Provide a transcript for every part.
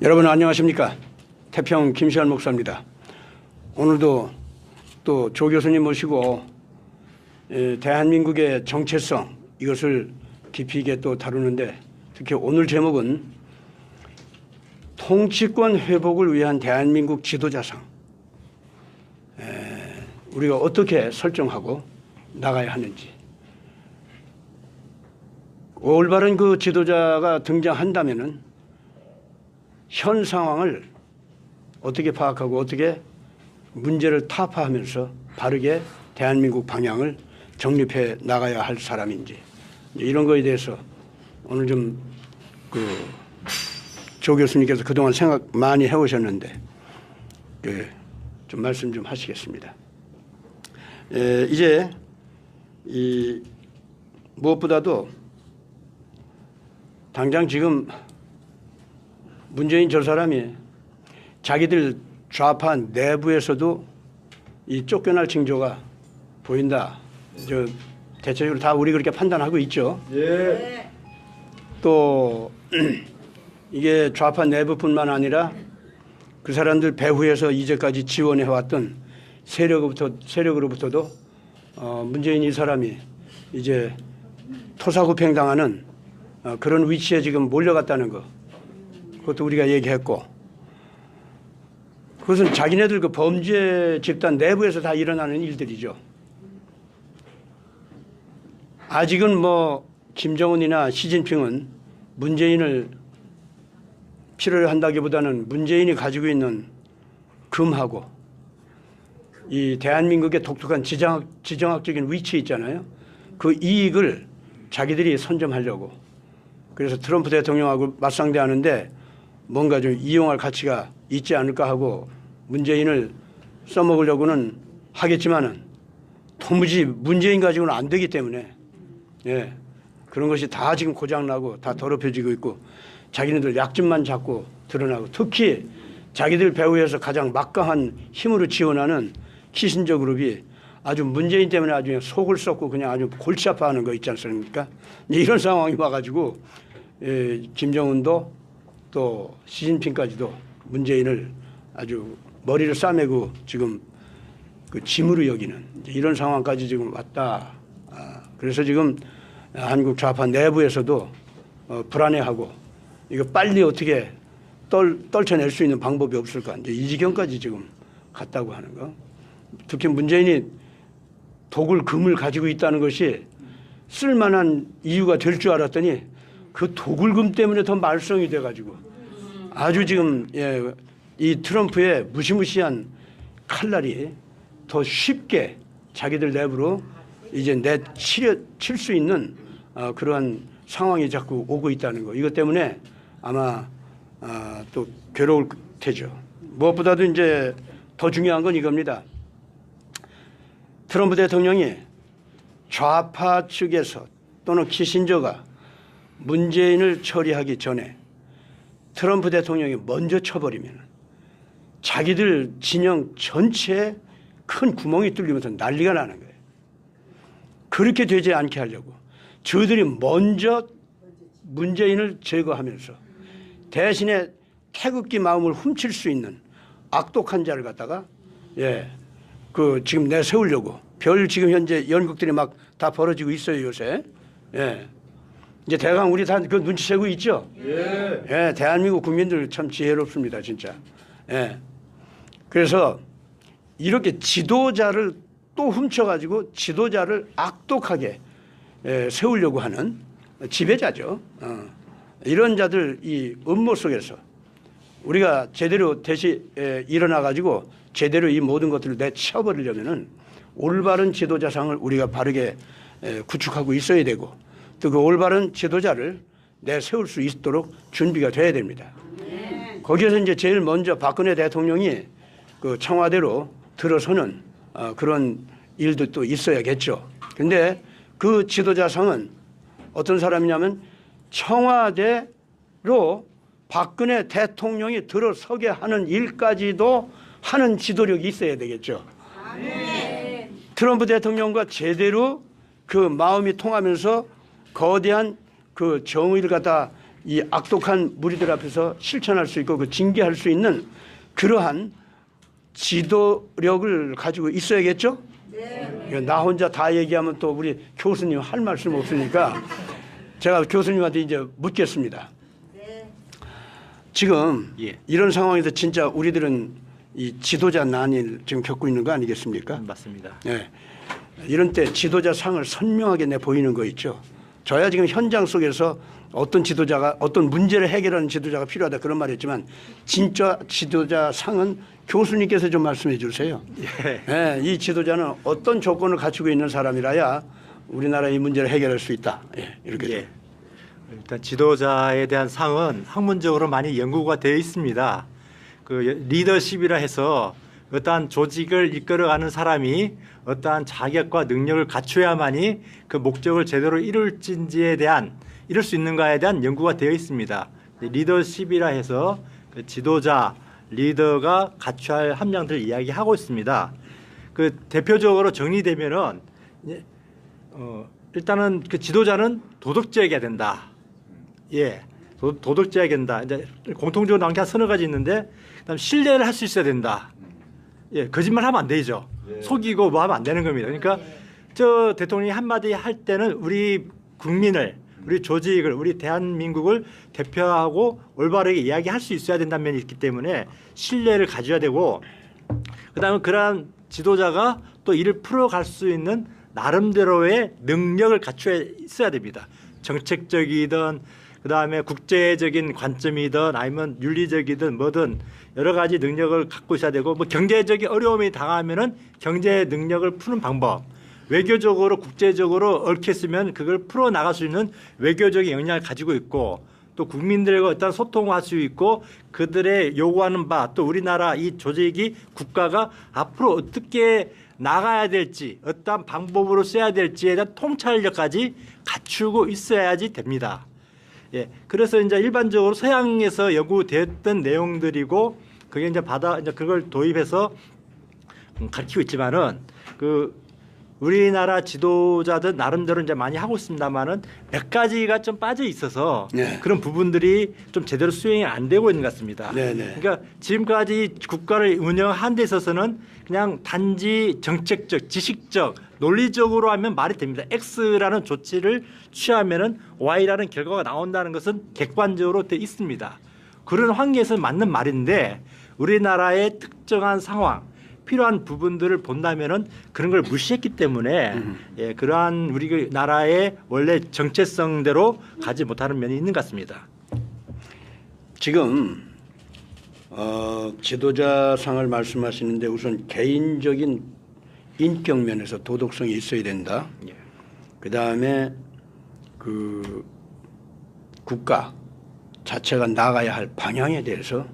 여러분 안녕하십니까? 태평 김시환 목사입니다. 오늘도 또 조 교수님 모시고 대한민국의 정체성 이것을 깊이 있게 또 다루는데, 특히 오늘 제목은 통치권 회복을 위한 대한민국 지도자상, 우리가 어떻게 설정하고 나가야 하는지, 올바른 그 지도자가 등장한다면은 현 상황을 어떻게 파악하고 어떻게 문제를 타파하면서 바르게 대한민국 방향을 정립해 나가야 할 사람인지, 이런 거에 대해서 오늘 좀 조 교수님께서 그동안 생각 많이 해오셨는데 좀 말씀 좀 하시겠습니다. 이제 무엇보다도 당장 지금 문재인 저 사람이 자기들 좌파 내부에서도 이 쫓겨날 징조가 보인다. 대체적으로 다 우리 그렇게 판단하고 있죠. 예. 또 이게 좌파 내부뿐만 아니라 그 사람들 배후에서 이제까지 지원해왔던 세력으로부터도 문재인 이 사람이 이제 토사구팽당하는 그런 위치에 지금 몰려갔다는 거, 그것도 우리가 얘기했고, 그것은 자기네들 그 범죄 집단 내부에서 다 일어나는 일들이죠. 아직은 뭐 김정은이나 시진핑은 문재인을 필요로 한다기보다는 문재인이 가지고 있는 금하고 이 대한민국의 독특한 지정학적인 위치 있잖아요. 그 이익을 자기들이 선점하려고, 그래서 트럼프 대통령하고 맞상대하는데 뭔가 좀 이용할 가치가 있지 않을까 하고 문재인을 써먹으려고는 하겠지만은 도무지 문재인 가지고는 안 되기 때문에, 그런 것이 다 지금 고장나고 다 더럽혀지고 있고 자기네들 약점만 자꾸 드러나고, 특히 자기들 배후에서 가장 막강한 힘으로 지원하는 키신저 그룹이 아주 문재인 때문에 아주 그냥 속을 썩고 그냥 아주 골치 아파하는 거 있지 않습니까? 이런 상황이 와가지고 김정은도 또 시진핑까지도 문재인을 아주 머리를 싸매고 지금 그 짐으로 여기는 이런 상황까지 지금 왔다. 그래서 지금 한국 좌파 내부에서도 불안해하고 이거 빨리 어떻게 떨쳐낼 수 있는 방법이 없을까, 이제 이 지경까지 지금 갔다고 하는 거. 특히 문재인이 독을 금을 가지고 있다는 것이 쓸만한 이유가 될 줄 알았더니 그 독을 금 때문에 더 말썽이 돼가지고 아주 지금 이 트럼프의 무시무시한 칼날이 더 쉽게 자기들 내부로 이제 칠 수 있는 그러한 상황이 자꾸 오고 있다는 거. 이것 때문에 아마 또 괴로울 테죠. 무엇보다도 이제 더 중요한 건 이겁니다. 트럼프 대통령이 좌파 측에서 또는 키신저가 문재인을 처리하기 전에 트럼프 대통령이 먼저 쳐버리면 자기들 진영 전체에 큰 구멍이 뚫리면서 난리가 나는 거예요. 그렇게 되지 않게 하려고 저들이 먼저 문재인을 제거하면서 대신에 태극기 마음을 훔칠 수 있는 악독한 자를 갖다가 지금 내세우려고 지금 현재 연극들이 막 다 벌어지고 있어요 요새. 이제 대강 우리 다 그 눈치채고 있죠. 대한민국 국민들 참 지혜롭습니다 진짜. 그래서 이렇게 지도자를 또 훔쳐가지고 지도자를 악독하게 세우려고 하는 지배자죠. 이런 자들 이 음모 속에서 우리가 제대로 일어나가지고 제대로 이 모든 것들을 내쳐버리려면은 올바른 지도자상을 우리가 바르게 구축하고 있어야 되고, 또 그 올바른 지도자를 내세울 수 있도록 준비가 돼야 됩니다. 거기에서 이제 제일 먼저 박근혜 대통령이 그 청와대로 들어서는 그런 일도 또 있어야겠죠. 근데 그 지도자상은 어떤 사람이냐면 청와대로 박근혜 대통령이 들어서게 하는 일까지도 하는 지도력이 있어야 되겠죠. 트럼프 대통령과 제대로 그 마음이 통하면서 거대한 그 정의를 갖다 이 악독한 무리들 앞에서 실천할 수 있고 그 징계할 수 있는 그러한 지도력을 가지고 있어야겠죠? 네. 나 혼자 다 얘기하면 또 우리 교수님 할 말씀 없으니까 제가 교수님한테 이제 묻겠습니다. 네. 지금 예. 이런 상황에서 진짜 우리들은 이 지도자 난을 지금 겪고 있는 거 아니겠습니까? 맞습니다. 네. 이런 때 지도자 상을 선명하게 내 보이는 거 있죠. 저야 지금 현장 속에서 어떤 지도자가 어떤 문제를 해결하는 지도자가 필요하다 그런 말했지만 진짜 지도자 상은 교수님께서 좀 말씀해 주세요. 예. 예, 이 지도자는 어떤 조건을 갖추고 있는 사람이라야 우리나라 이 문제를 해결할 수 있다. 예, 이렇게. 예. 일단 지도자에 대한 상은 학문적으로 많이 연구가 되어 있습니다. 그 리더십이라 해서 어떠한 조직을 이끌어가는 사람이 어떠한 자격과 능력을 갖춰야만이 그 목적을 제대로 이룰 수 있는가에 대한 연구가 되어 있습니다. 리더십이라 해서 그 지도자, 리더가 갖춰야 할 함량들을 이야기하고 있습니다. 그 대표적으로 정리되면은 일단은 그 지도자는 도덕적이어야 된다. 예, 도덕적이어야 된다. 이제 공통적으로 나온 게 한 서너 가지 있는데, 그다음 신뢰를 할 수 있어야 된다. 예, 거짓말하면 안 되죠. 예. 속이고 뭐 하면 안 되는 겁니다. 그러니까 저 대통령이 한마디 할 때는 우리 국민을, 우리 조직을, 우리 대한민국을 대표하고 올바르게 이야기할 수 있어야 된다는 면이 있기 때문에 신뢰를 가져야 되고, 그다음에 그러한 지도자가 또 이를 풀어갈 수 있는 나름대로의 능력을 갖춰야 있어야 됩니다. 정책적이든 그다음에 국제적인 관점이든 아니면 윤리적이든 뭐든 여러 가지 능력을 갖고 있어야 되고, 뭐 경제적인 어려움이 당하면은 경제 능력을 푸는 방법, 외교적으로 국제적으로 얽혔으면 그걸 풀어 나갈 수 있는 외교적인 역량을 가지고 있고, 또 국민들과 어떤 소통할 수 있고 그들의 요구하는 바, 또 우리나라 이 조직이 국가가 앞으로 어떻게 나가야 될지, 어떤 방법으로 써야 될지에 대한 통찰력까지 갖추고 있어야지 됩니다. 예, 그래서 이제 일반적으로 서양에서 연구됐던 내용들이고, 그게 이제 그걸 도입해서 가르치고 있지만은 그 우리나라 지도자들 나름대로 이제 많이 하고 있습니다만은 몇 가지가 좀 빠져 있어서 네. 그런 부분들이 좀 제대로 수행이 안 되고 있는 것 같습니다. 네네. 그러니까 지금까지 국가를 운영한 데 있어서는 그냥 단지 정책적, 지식적, 논리적으로 하면 말이 됩니다. X라는 조치를 취하면은 Y라는 결과가 나온다는 것은 객관적으로 돼 있습니다. 그런 환경에서 맞는 말인데, 우리나라의 특정한 상황, 필요한 부분들을 본다면은 그런 걸 무시했기 때문에 예, 그러한 우리 나라의 원래 정체성대로 가지 못하는 면이 있는 것 같습니다. 지금 지도자상을 말씀하시는데 우선 개인적인 인격 면에서 도덕성이 있어야 된다. 예. 그다음에 그 국가 자체가 나가야 할 방향에 대해서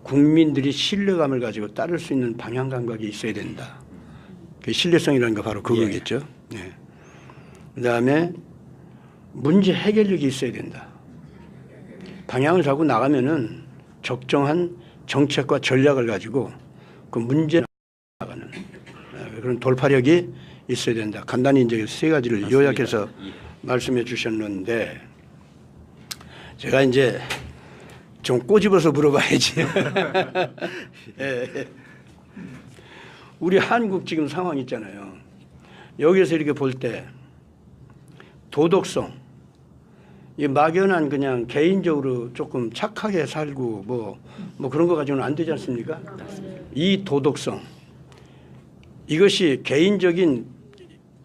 국민들이 신뢰감을 가지고 따를 수 있는 방향 감각이 있어야 된다. 그 신뢰성이라는 거 바로 그거겠죠. 예. 네. 그다음에 문제 해결력이 있어야 된다. 방향을 잡고 나가면은 적정한 정책과 전략을 가지고 그 문제 나가는 그런 돌파력이 있어야 된다. 간단히 이제 세 가지를 맞습니다. 요약해서 말씀해 주셨는데, 제가 이제 좀 꼬집어서 물어봐야지. 예. 우리 한국 지금 상황 있잖아요. 여기서 이렇게 볼 때 도덕성, 이 막연한 그냥 개인적으로 조금 착하게 살고 뭐 그런 거 가지고는 안 되지 않습니까? 이 도덕성, 이것이 개인적인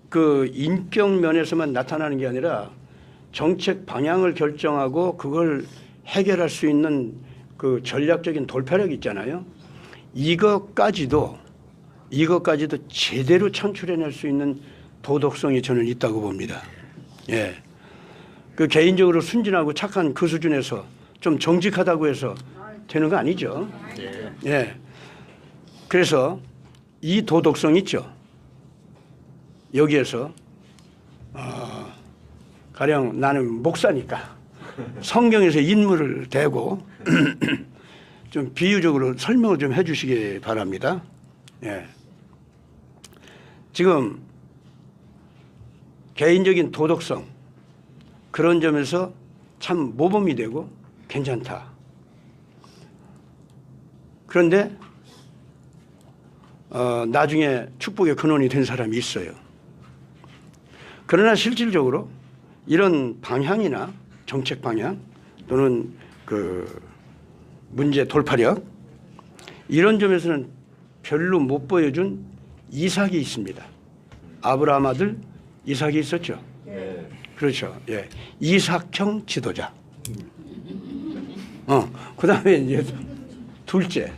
그 인격 면에서만 나타나는 게 아니라 정책 방향을 결정하고 그걸 해결할 수 있는 그 전략적인 돌파력 있잖아요. 이것까지도 제대로 창출해낼 수 있는 도덕성이 저는 있다고 봅니다. 예. 그 개인적으로 순진하고 착한 그 수준에서 좀 정직하다고 해서 되는 거 아니죠. 예. 그래서 이 도덕성 있죠. 여기에서 가령 나는 목사니까 성경에서 인물을 대고 좀 비유적으로 설명을 좀 해주시기 바랍니다. 예. 지금 개인적인 도덕성, 그런 점에서 참 모범이 되고 괜찮다. 그런데 나중에 축복의 근원이 된 사람이 있어요. 그러나 실질적으로 이런 방향이나 정책 방향 또는 그 문제 돌파력 이런 점에서는 별로 못 보여준 이삭이 있습니다. 아브라함 아들 이삭이 있었죠. 네. 그렇죠. 예. 이삭형 지도자. 그다음에 이제 둘째.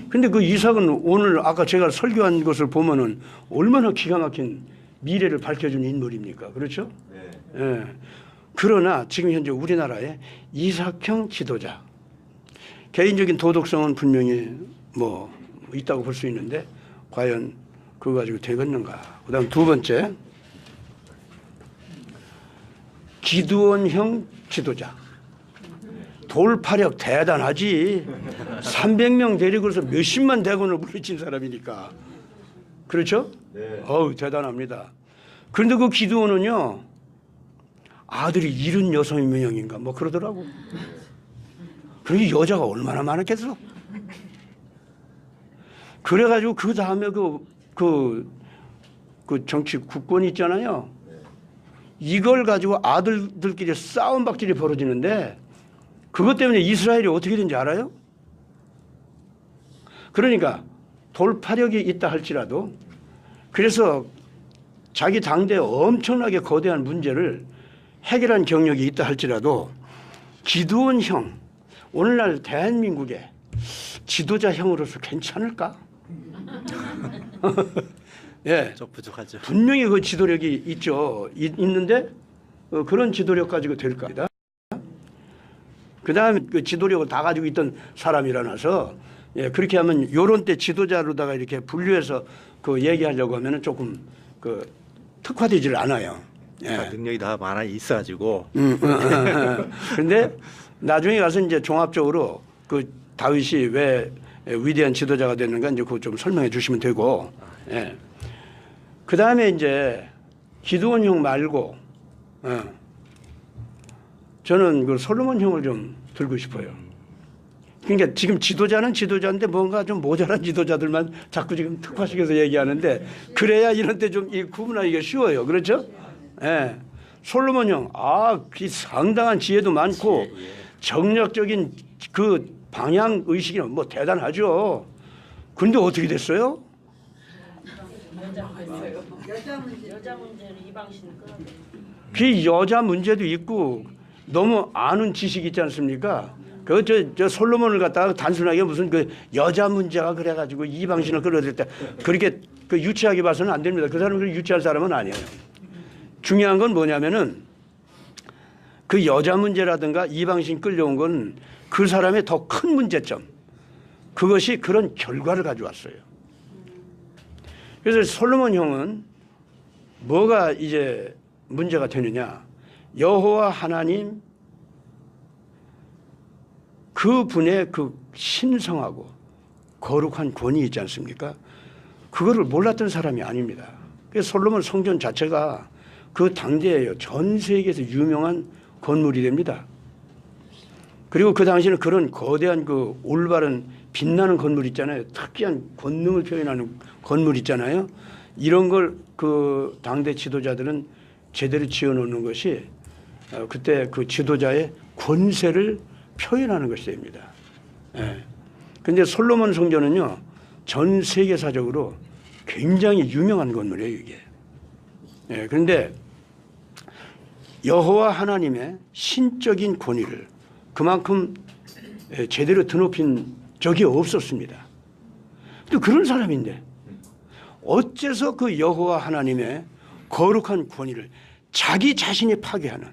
근데 그 이삭은 오늘 아까 제가 설교한 것을 보면은 얼마나 기가 막힌 미래를 밝혀준 인물입니까? 그렇죠? 네. 예. 그러나 지금 현재 우리나라의 이삭형 지도자. 개인적인 도덕성은 분명히 뭐 있다고 볼 수 있는데 과연 그거 가지고 되겠는가. 그다음 두 번째. 기드온형 지도자. 돌파력 대단하지. 300명 데리고서 몇십만 대군을 물리친 사람이니까. 그렇죠? 네. 어우, 대단합니다. 그런데 그 기드온은요, 아들이 76명인가 뭐 그러더라고. 그리고 여자가 얼마나 많았겠어. 그래가지고 그 다음에 그 정치 국권이 있잖아요. 이걸 가지고 아들들끼리 싸움박질이 벌어지는데 그것 때문에 이스라엘이 어떻게 된지 알아요? 그러니까 돌파력이 있다 할지라도 그래서 자기 당대에 엄청나게 거대한 문제를 해결한 경력이 있다 할지라도 기드온형, 오늘날 대한민국의 지도자형으로서 괜찮을까? 예, 좀 부족하죠. 분명히 그 지도력이 있는데 그런 지도력 가지고 될까? 그 다음에 그 지도력을 다 가지고 있던 사람이라서 예, 그렇게 하면 요런 때 지도자로다가 이렇게 분류해서 그 얘기하려고 하면은 조금 그 특화되질 않아요. 예. 능력이 다 많아 있어가지고. 그런데 나중에 가서 이제 종합적으로 그 다윗이 왜 위대한 지도자가 됐는가 이제 그거 좀 설명해 주시면 되고. 예. 그 다음에 이제 기드온 형 말고, 저는 그 솔로몬 형을 좀 들고 싶어요. 그러니까 지금 지도자는 지도자인데 뭔가 좀 모자란 지도자들만 자꾸 지금 특화시켜서 얘기하는데 그래야 이런 때 좀 구분하기가 쉬워요. 그렇죠? 예. 솔로몬 형, 그 상당한 지혜도 많고 정략적인 그 방향 의식이 뭐 대단하죠. 근데 어떻게 됐어요? 여자 문제는 이방신 끊어야 돼. 그 여자 문제도 있고 너무 아는 지식이 있지 않습니까? 저 솔로몬을 갖다가 단순하게 무슨 그 여자 문제가 그래가지고 이방신을 끌어들였다. 그렇게 그 유치하게 봐서는 안 됩니다. 그 사람은 유치할 사람은 아니에요. 중요한 건 뭐냐면은 그 여자 문제라든가 이방신 끌려온 건 그 사람의 더 큰 문제점. 그것이 그런 결과를 가져왔어요. 그래서 솔로몬 형은 뭐가 이제 문제가 되느냐. 여호와 하나님 그 분의 그 신성하고 거룩한 권위 있지 않습니까? 그거를 몰랐던 사람이 아닙니다. 그래서 솔로몬 성전 자체가 그 당대에 전 세계에서 유명한 건물이 됩니다. 그리고 그 당시에는 그런 거대한 그 올바른 빛나는 건물 있잖아요. 특이한 권능을 표현하는 건물 있잖아요. 이런 걸 그 당대 지도자들은 제대로 지어놓는 것이 그때 그 지도자의 권세를 표현하는 것이 됩니다. 그런데 솔로몬 성전은요. 전 세계사적으로 굉장히 유명한 건물이에요. 이게. 그런데 여호와 하나님의 신적인 권위를 그만큼 제대로 드높인 적이 없었습니다. 또 그런 사람인데 어째서 그 여호와 하나님의 거룩한 권위를 자기 자신이 파괴하는,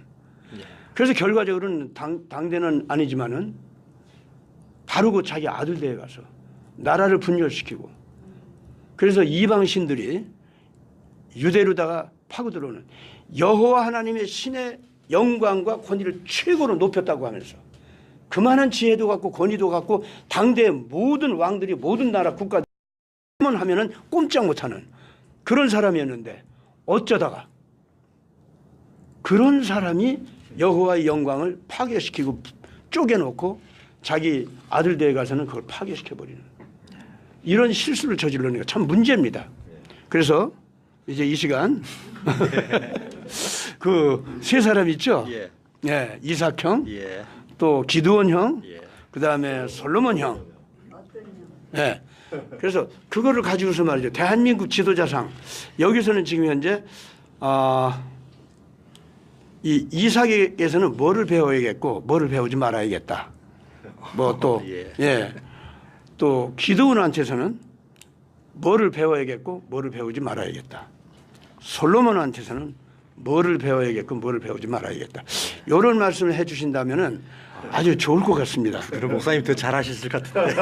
그래서 결과적으로는 당대는 아니지만은 바로 그 자기 아들대에 가서 나라를 분열시키고 그래서 이방신들이 유대로다가 파고 들어오는 여호와 하나님의 신의 영광과 권위를 최고로 높였다고 하면서 그만한 지혜도 갖고 권위도 갖고 당대의 모든 왕들이 모든 나라 국가들 하면은 꼼짝 못하는 그런 사람이었는데 어쩌다가 그런 사람이 여호와의 영광을 파괴시키고 쪼개놓고 자기 아들들에 가서는 그걸 파괴시켜버리는 이런 실수를 저지르는 게 참 문제입니다. 그래서 이제 이 시간 그 세 사람 있죠. 예. 예, 이삭 형, 예. 또 기드온 형, 예. 그다음에 솔로몬 형. 어떤 형? 예. 그래서 그거를 가지고서 말이죠. 대한민국 지도자상 여기서는 지금 현재 이 이삭에게서는 뭐를 배워야겠고 뭐를 배우지 말아야겠다. 뭐 또 예. 예. 또 기드온한테서는 뭐를 배워야겠고 뭐를 배우지 말아야겠다. 솔로몬한테서는 뭐를 배워야겠고 뭐를 배우지 말아야겠다. 이런 말씀을 해주신다면은 아주 좋을 것 같습니다. 그럼 목사님 더 잘하셨을 것 같은데.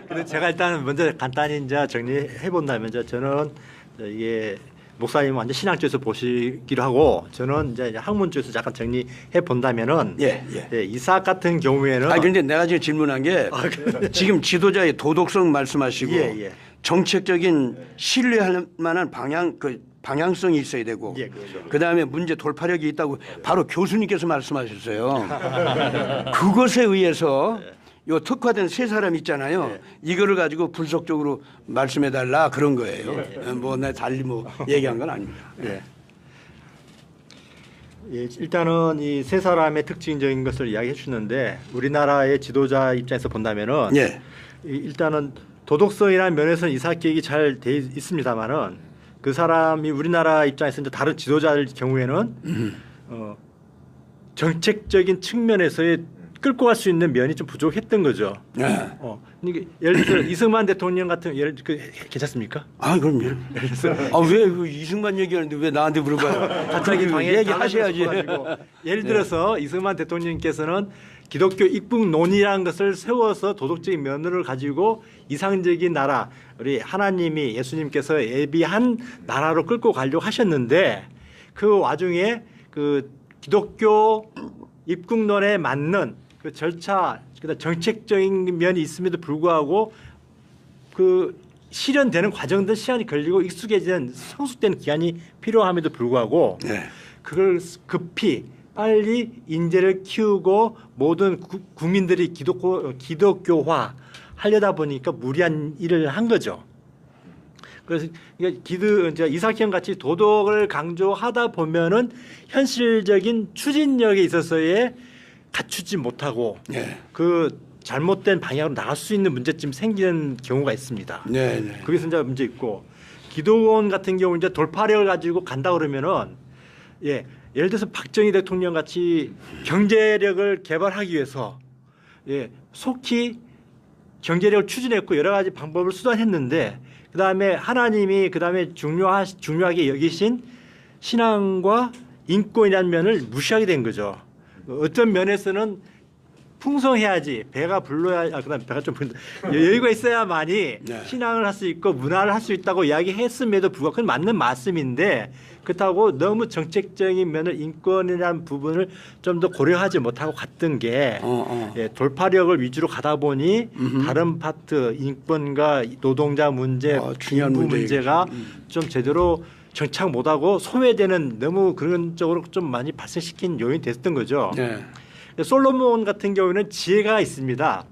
근데 제가 일단 먼저 간단히 이제 정리해 본다면 이제 저는 이게 목사님 완전 신앙 쪽에서 보시기로 하고 저는 이제 학문 쪽에서 잠깐 정리해 본다면은 예. 이삭 같은 경우에는 그런데 내가 지금 질문한 게 지금 지도자의 도덕성 말씀하시고 예. 정책적인 신뢰할 만한 방향성이 있어야 되고 예, 그렇죠. 그다음에 문제 돌파력이 있다고 바로 교수님께서 말씀하셨어요. 그것에 의해서 요 특화된 세 사람 있잖아요. 이거를 가지고 분석적으로 말씀해 달라 그런 거예요. 뭐 내 달리 뭐 얘기한 건 아닙니다. 예, 일단은 이 세 사람의 특징적인 것을 이야기해 주는데 우리나라의 지도자 입장에서 본다면은 예. 일단은 도덕성이라는 면에서는 이삭 계획이 잘 돼 있습니다만은 그 사람이 우리나라 입장에서 이제 다른 지도자들 경우에는 정책적인 측면에서의 끌고 갈 수 있는 면이 좀 부족했던 거죠. 예. 이게 예를 들어 이승만 대통령 같은 괜찮습니까? 그럼요. 왜 그 이승만 얘기하는데 왜 나한테 물어봐요? 갑자기 방해 얘기하셔야지. 예를 들어서 이승만 대통령께서는 기독교 입국론이라는 것을 세워서 도덕적인 면을 가지고 이상적인 나라, 우리 하나님이 예수님께서 예비한 나라로 끌고 가려고 하셨는데 그 와중에 그 기독교 입국론에 맞는 그 절차, 그다음 정책적인 면이 있음에도 불구하고 그 실현되는 과정들 시간이 걸리고 익숙해지는 성숙되는 기간이 필요함에도 불구하고 네. 그걸 급히 빨리 인재를 키우고 모든 국민들이 기독교화 하려다 보니까 무리한 일을 한 거죠. 그래서 이제 이삭형 같이 도덕을 강조하다 보면은 현실적인 추진력에 있어서의 갖추지 못하고 그 잘못된 방향으로 나갈 수 있는 문제점이 생기는 경우가 있습니다. 네. 거기서 이제 문제 있고 기도원 같은 경우 이제 돌파력을 가지고 간다 그러면은 예를 들어서 박정희 대통령 같이 경제력을 개발하기 위해서 속히 경제력을 추진했고 여러 가지 방법을 수단했는데 그다음에 하나님이 그다음에 중요하게 여기신 신앙과 인권이라는 면을 무시하게 된 거죠. 어떤 면에서는 풍성해야지 배가 불러야 그다음 배가 좀 여유가 있어야만이 신앙을 할 수 있고 문화를 할 수 있다고 이야기했음에도 불구하고 그건 맞는 말씀인데 그렇다고 너무 정책적인 면을 인권이라는 부분을 좀 더 고려하지 못하고 갔던 게 돌파력을 위주로 가다 보니 다른 파트 인권과 노동자 문제, 중요한 문제가 좀 제대로 정착 못하고 소외되는 너무 그런 쪽으로 좀 많이 발생시킨 요인이 됐던 거죠. 네. 솔로몬 같은 경우에는 지혜가 있습니다.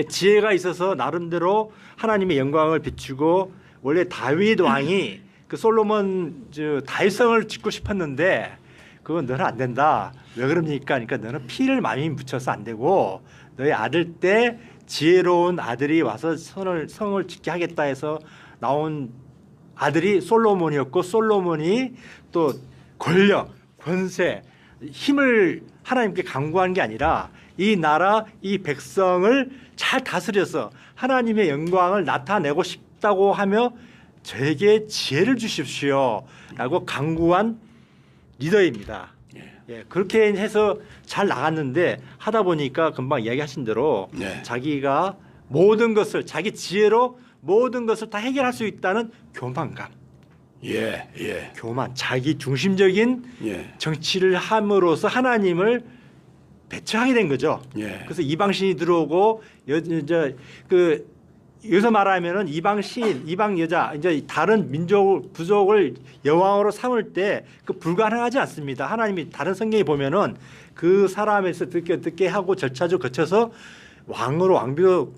지혜가 있어서 나름대로 하나님의 영광을 비추고 원래 다윗 왕이 그 솔로몬 다윗성을 짓고 싶었는데 그건 너는 안 된다. 왜 그럽니까? 그러니까 너는 피를 많이 묻혀서 안 되고 너의 아들 때 지혜로운 아들이 와서 성을 짓게 하겠다 해서 나온 아들이 솔로몬이었고 솔로몬이 또 권력, 권세, 힘을 하나님께 강구한 게 아니라 이 나라, 이 백성을 잘 다스려서 하나님의 영광을 나타내고 싶다고 하며 저에게 지혜를 주십시오라고 강구한 리더입니다. 그렇게 해서 잘 나갔는데 하다 보니까 금방 이야기하신 대로 자기가 모든 것을 자기 지혜로 모든 것을 다 해결할 수 있다는 교만감. 교만, 자기 중심적인 정치를 함으로써 하나님을 배척하게 된 거죠. 그래서 이방신이 들어오고 이제 그 여기서 말하면은 이방 시인, 이방 여자, 이제 다른 민족, 부족을 여왕으로 삼을 때 그 불가능하지 않습니다. 하나님이 다른 성경에 보면은 그 사람에서 듣게 하고 절차적으로 거쳐서 왕으로 왕비로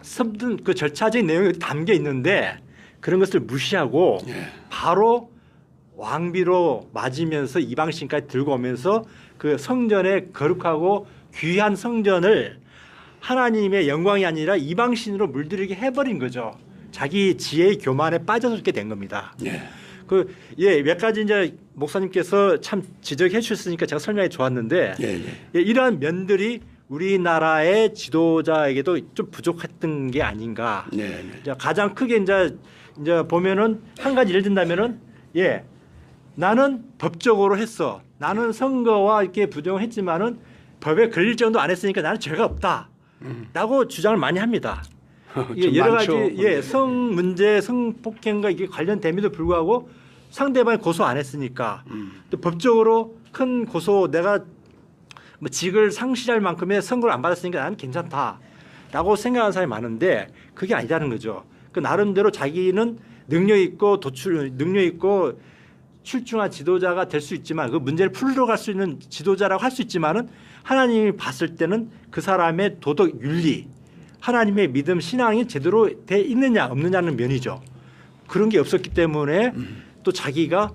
섬든 그 절차적인 내용이 담겨 있는데 그런 것을 무시하고 바로 왕비로 맞으면서 이방 시인까지 들고 오면서 그 성전에 거룩하고 귀한 성전을 하나님의 영광이 아니라 이방신으로 물들이게 해버린 거죠. 자기 지혜의 교만에 빠져서 이렇게 된 겁니다. 몇 가지 이제 목사님께서 참 지적해 주셨으니까 제가 설명이 좋았는데 이러한 면들이 우리나라의 지도자에게도 좀 부족했던 게 아닌가. 이제 가장 크게 이제 보면은 한 가지 예를 든다면은 나는 법적으로 했어. 나는 선거와 이렇게 부정을 했지만은 법에 걸릴 정도 안 했으니까 나는 죄가 없다. 라고 주장을 많이 합니다. 여러 가지 성 문제, 성폭행과 이게 관련됨에도 불구하고 상대방이 고소 안 했으니까 또 법적으로 큰 고소 내가 뭐 직을 상실할 만큼의 선고를 안 받았으니까 나는 괜찮다라고 생각하는 사람이 많은데 그게 아니라는 거죠. 그 나름대로 자기는 능력 있고 출중한 지도자가 될 수 있지만 그 문제를 풀러 갈 수 있는 지도자라고 할 수 있지만은 하나님이 봤을 때는 그 사람의 도덕 윤리, 하나님의 믿음 신앙이 제대로 돼 있느냐 없느냐는 면이죠. 그런 게 없었기 때문에 또 자기가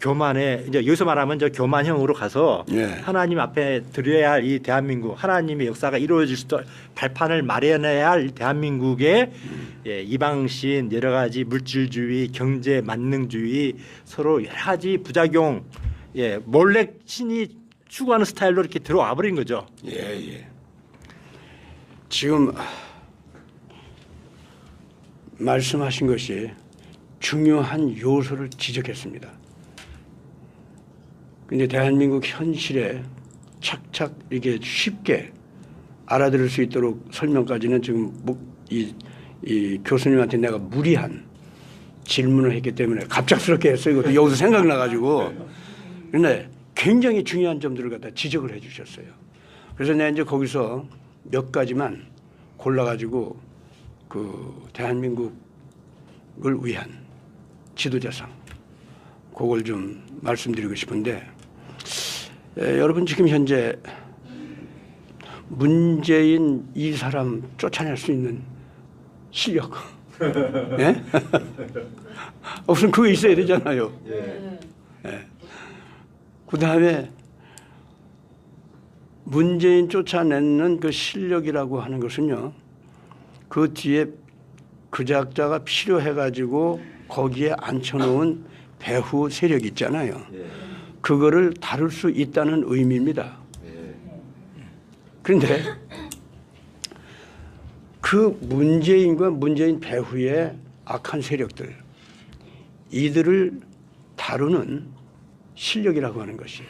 교만에 이제 여기서 말하면 저 교만형으로 가서 하나님 앞에 드려야 할 이 대한민국 하나님의 역사가 이루어질 수 있도록 발판을 마련해야 할 대한민국의 이방신 여러 가지 물질주의, 경제 만능주의 서로 여러 가지 부작용 몰래 신이 추구하는 스타일로 이렇게 들어와 버린 거죠. 지금 말씀하신 것이 중요한 요소를 지적했습니다. 근데 대한민국 현실에 착착 이게 쉽게 알아들을 수 있도록 설명까지는 지금 이 교수님한테 내가 무리한 질문을 했기 때문에 갑작스럽게 했어요. 이것도 여기서 생각나가지고. 그런데 굉장히 중요한 점들을 갖다 지적을 해 주셨어요. 그래서 내가 이제 거기서 몇 가지만 골라가지고 그 대한민국을 위한 지도자상 그걸 좀 말씀드리고 싶은데 여러분 지금 현재 문재인 이 사람 쫓아낼 수 있는 실력 우선 그거 있어야 되잖아요. 그다음에 문재인 쫓아내는 그 실력이라고 하는 것은요. 그 뒤에 그 작자가 필요해가지고 거기에 앉혀놓은 배후 세력이 있잖아요. 그거를 다룰 수 있다는 의미입니다. 그런데 그 문재인과 문재인 배후의 악한 세력들 이들을 다루는 실력이라고 하는 것이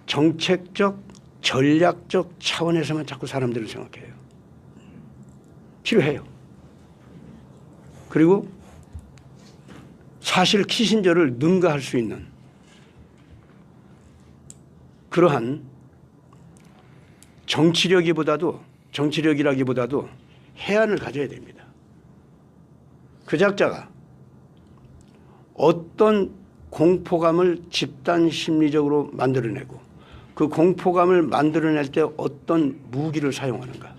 정책적 전략적 차원에서만 자꾸 사람들을 생각해요. 필요해요. 그리고 사실 키신저를 능가할 수 있는 그러한 정치력이라기보다도 해안을 가져야 됩니다. 그 작자가 어떤 공포감을 집단 심리적으로 만들어내고 그 공포감을 만들어낼 때 어떤 무기를 사용하는가.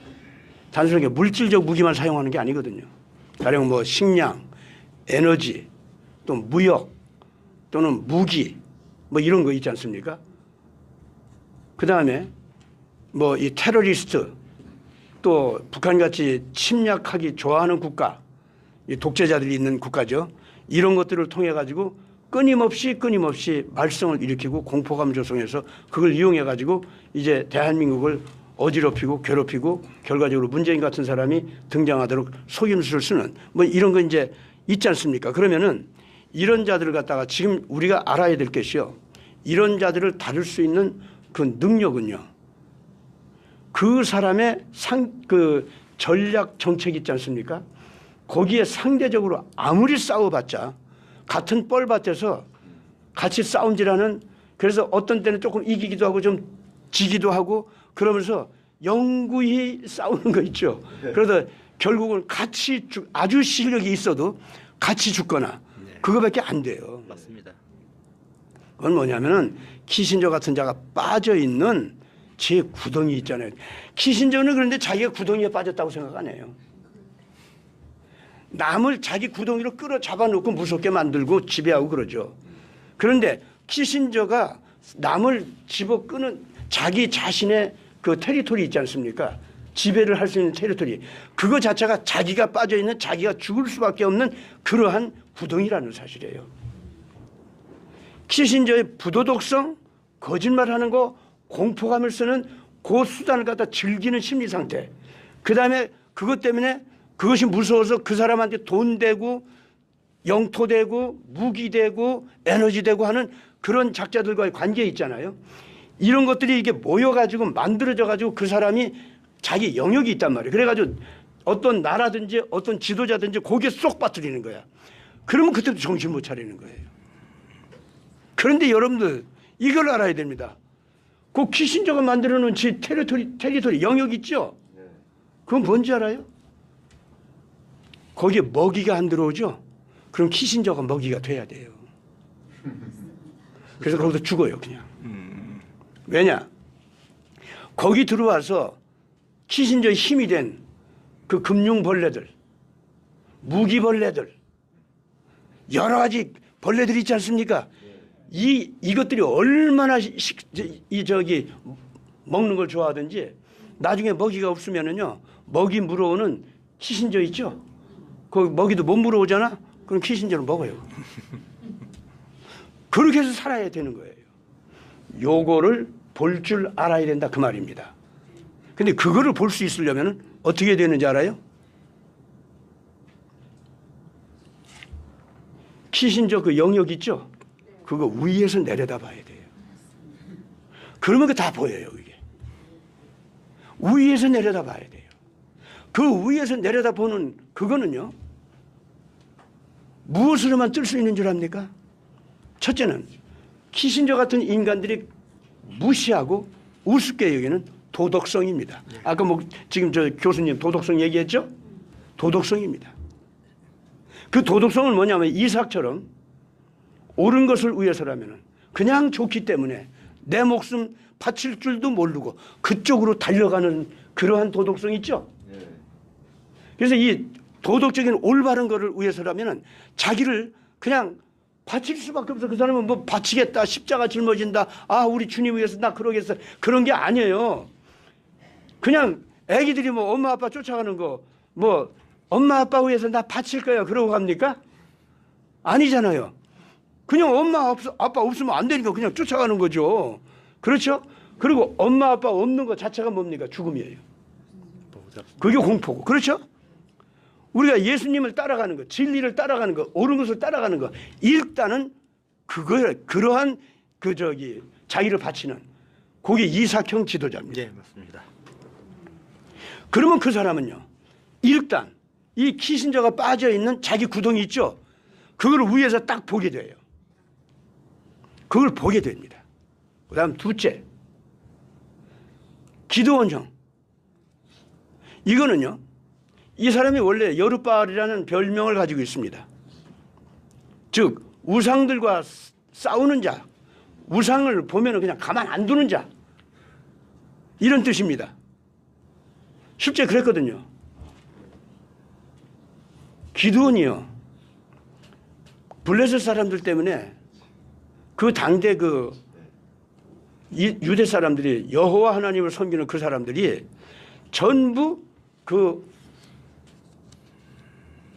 단순하게 물질적 무기만 사용하는 게 아니거든요. 가령 뭐 식량, 에너지, 또 무역 또는 무기 뭐 이런 거 있지 않습니까? 그 다음에 뭐 이 테러리스트 또 북한같이 침략하기 좋아하는 국가, 이 독재자들이 있는 국가죠. 이런 것들을 통해 가지고 끊임없이 말썽을 일으키고 공포감을 조성해서 그걸 이용해 가지고 이제 대한민국을 어지럽히고 괴롭히고 결과적으로 문재인 같은 사람이 등장하도록 속임수를 쓰는 뭐 이런 거 이제 있지 않습니까? 그러면은 이런 자들을 갖다가 지금 우리가 알아야 될 것이요. 이런 자들을 다룰 수 있는 그 능력은요. 그 사람의 그 전략 정책이 있지 않습니까? 거기에 상대적으로 아무리 싸워봤자 같은 뻘밭에서 같이 싸움질하는 그래서 어떤 때는 조금 이기기도 하고 좀 지기도 하고 그러면서 영구히 싸우는 거 있죠. 그러다 결국은 같이 아주 실력이 있어도 같이 죽거나 그거밖에 안 돼요. 맞습니다. 그건 뭐냐면은 키신저 같은 자가 빠져 있는 제 구덩이 있잖아요. 키신저는 그런데 자기가 구덩이에 빠졌다고 생각 안 해요. 남을 자기 구덩이로 끌어 잡아놓고 무섭게 만들고 지배하고 그러죠. 그런데 키신저가 남을 집어 끄는 자기 자신의 그 테리토리 있지 않습니까? 지배를 할 수 있는 테리토리. 그거 자체가 자기가 빠져 있는 자기가 죽을 수밖에 없는 그러한 구덩이라는 사실이에요. 키신저의 부도덕성, 거짓말하는 거, 공포감을 쓰는 그 수단을 갖다 즐기는 심리 상태. 그다음에 그것 때문에 그것이 무서워서 그 사람한테 돈 되고 영토 되고 무기 되고 에너지 되고 하는 그런 작자들과의 관계 있잖아요. 이런 것들이 이게 모여가지고 만들어져가지고 그 사람이 자기 영역이 있단 말이에요. 그래가지고 어떤 나라든지 어떤 지도자든지 거기에 쏙 빠뜨리는 거야. 그러면 그때도 정신 못 차리는 거예요. 그런데 여러분들 이걸 알아야 됩니다. 그 키신저가 만들어 놓은 지 테리토리 영역 있죠? 그건 뭔지 알아요? 거기에 먹이가 안 들어오죠? 그럼 키신저가 먹이가 돼야 돼요. 그래서 거기서 죽어요, 그냥. 왜냐? 거기 들어와서 키신저의 힘이 된 그 금융벌레들, 무기벌레들, 여러 가지 벌레들이 있지 않습니까? 이것들이 얼마나 먹는 걸 좋아하든지 나중에 먹이가 없으면은요, 먹이 물어오는 키신저 있죠? 거기 먹이도 못 물어오잖아? 그럼 키신저는 먹어요. 그렇게 해서 살아야 되는 거예요. 요거를 볼 줄 알아야 된다 그 말입니다. 근데 그거를 볼 수 있으려면 어떻게 되는지 알아요? 키신저 그 영역 있죠? 그거 위에서 내려다 봐야 돼요. 그러면 그 다 보여요, 이게. 위에서 내려다 봐야 돼요. 그 위에서 내려다 보는 그거는요, 무엇으로만 뜰 수 있는 줄 압니까? 첫째는 키신저 같은 인간들이 무시하고 우습게 여기는 도덕성입니다. 아까 뭐 지금 저 교수님 도덕성 얘기했죠? 도덕성입니다. 그 도덕성은 뭐냐면 이삭처럼 옳은 것을 위해서라면 그냥 좋기 때문에 내 목숨 바칠 줄도 모르고 그쪽으로 달려가는 그러한 도덕성 있죠? 그래서 이 도덕적인 올바른 것을 위해서라면 자기를 그냥 바칠 수밖에 없어. 그 사람은 뭐 바치겠다, 십자가 짊어진다, 아 우리 주님 위해서 나 그러겠어, 그런 게 아니에요. 그냥 애기들이 뭐 엄마 아빠 쫓아가는 거 뭐 엄마 아빠 위해서 나 바칠 거야 그러고 갑니까? 아니잖아요. 그냥 엄마 아빠 없으면 안 되니까 그냥 쫓아가는 거죠. 그렇죠? 그리고 엄마 아빠 없는 것 자체가 뭡니까? 죽음이에요. 그게 공포고. 그렇죠? 우리가 예수님을 따라가는 것, 진리를 따라가는 것, 옳은 것을 따라가는 것, 일단은 그러한 자기를 바치는 그게 이삭형 지도자입니다. 네, 맞습니다. 그러면 그 사람은요, 일단 이 키신저가 빠져 있는 자기 구덩이 있죠? 그걸 위에서 딱 보게 돼요. 그걸 보게 됩니다. 그 다음 둘째, 기드온형. 이거는요, 이 사람이 원래 여룻바알이라는 별명을 가지고 있습니다. 즉 우상들과 싸우는 자, 우상을 보면 그냥 가만 안 두는 자, 이런 뜻입니다. 실제 그랬거든요. 기드온이요, 블레셋 사람들 때문에 그 당대 그 유대 사람들이 여호와 하나님을 섬기는 그 사람들이 전부 그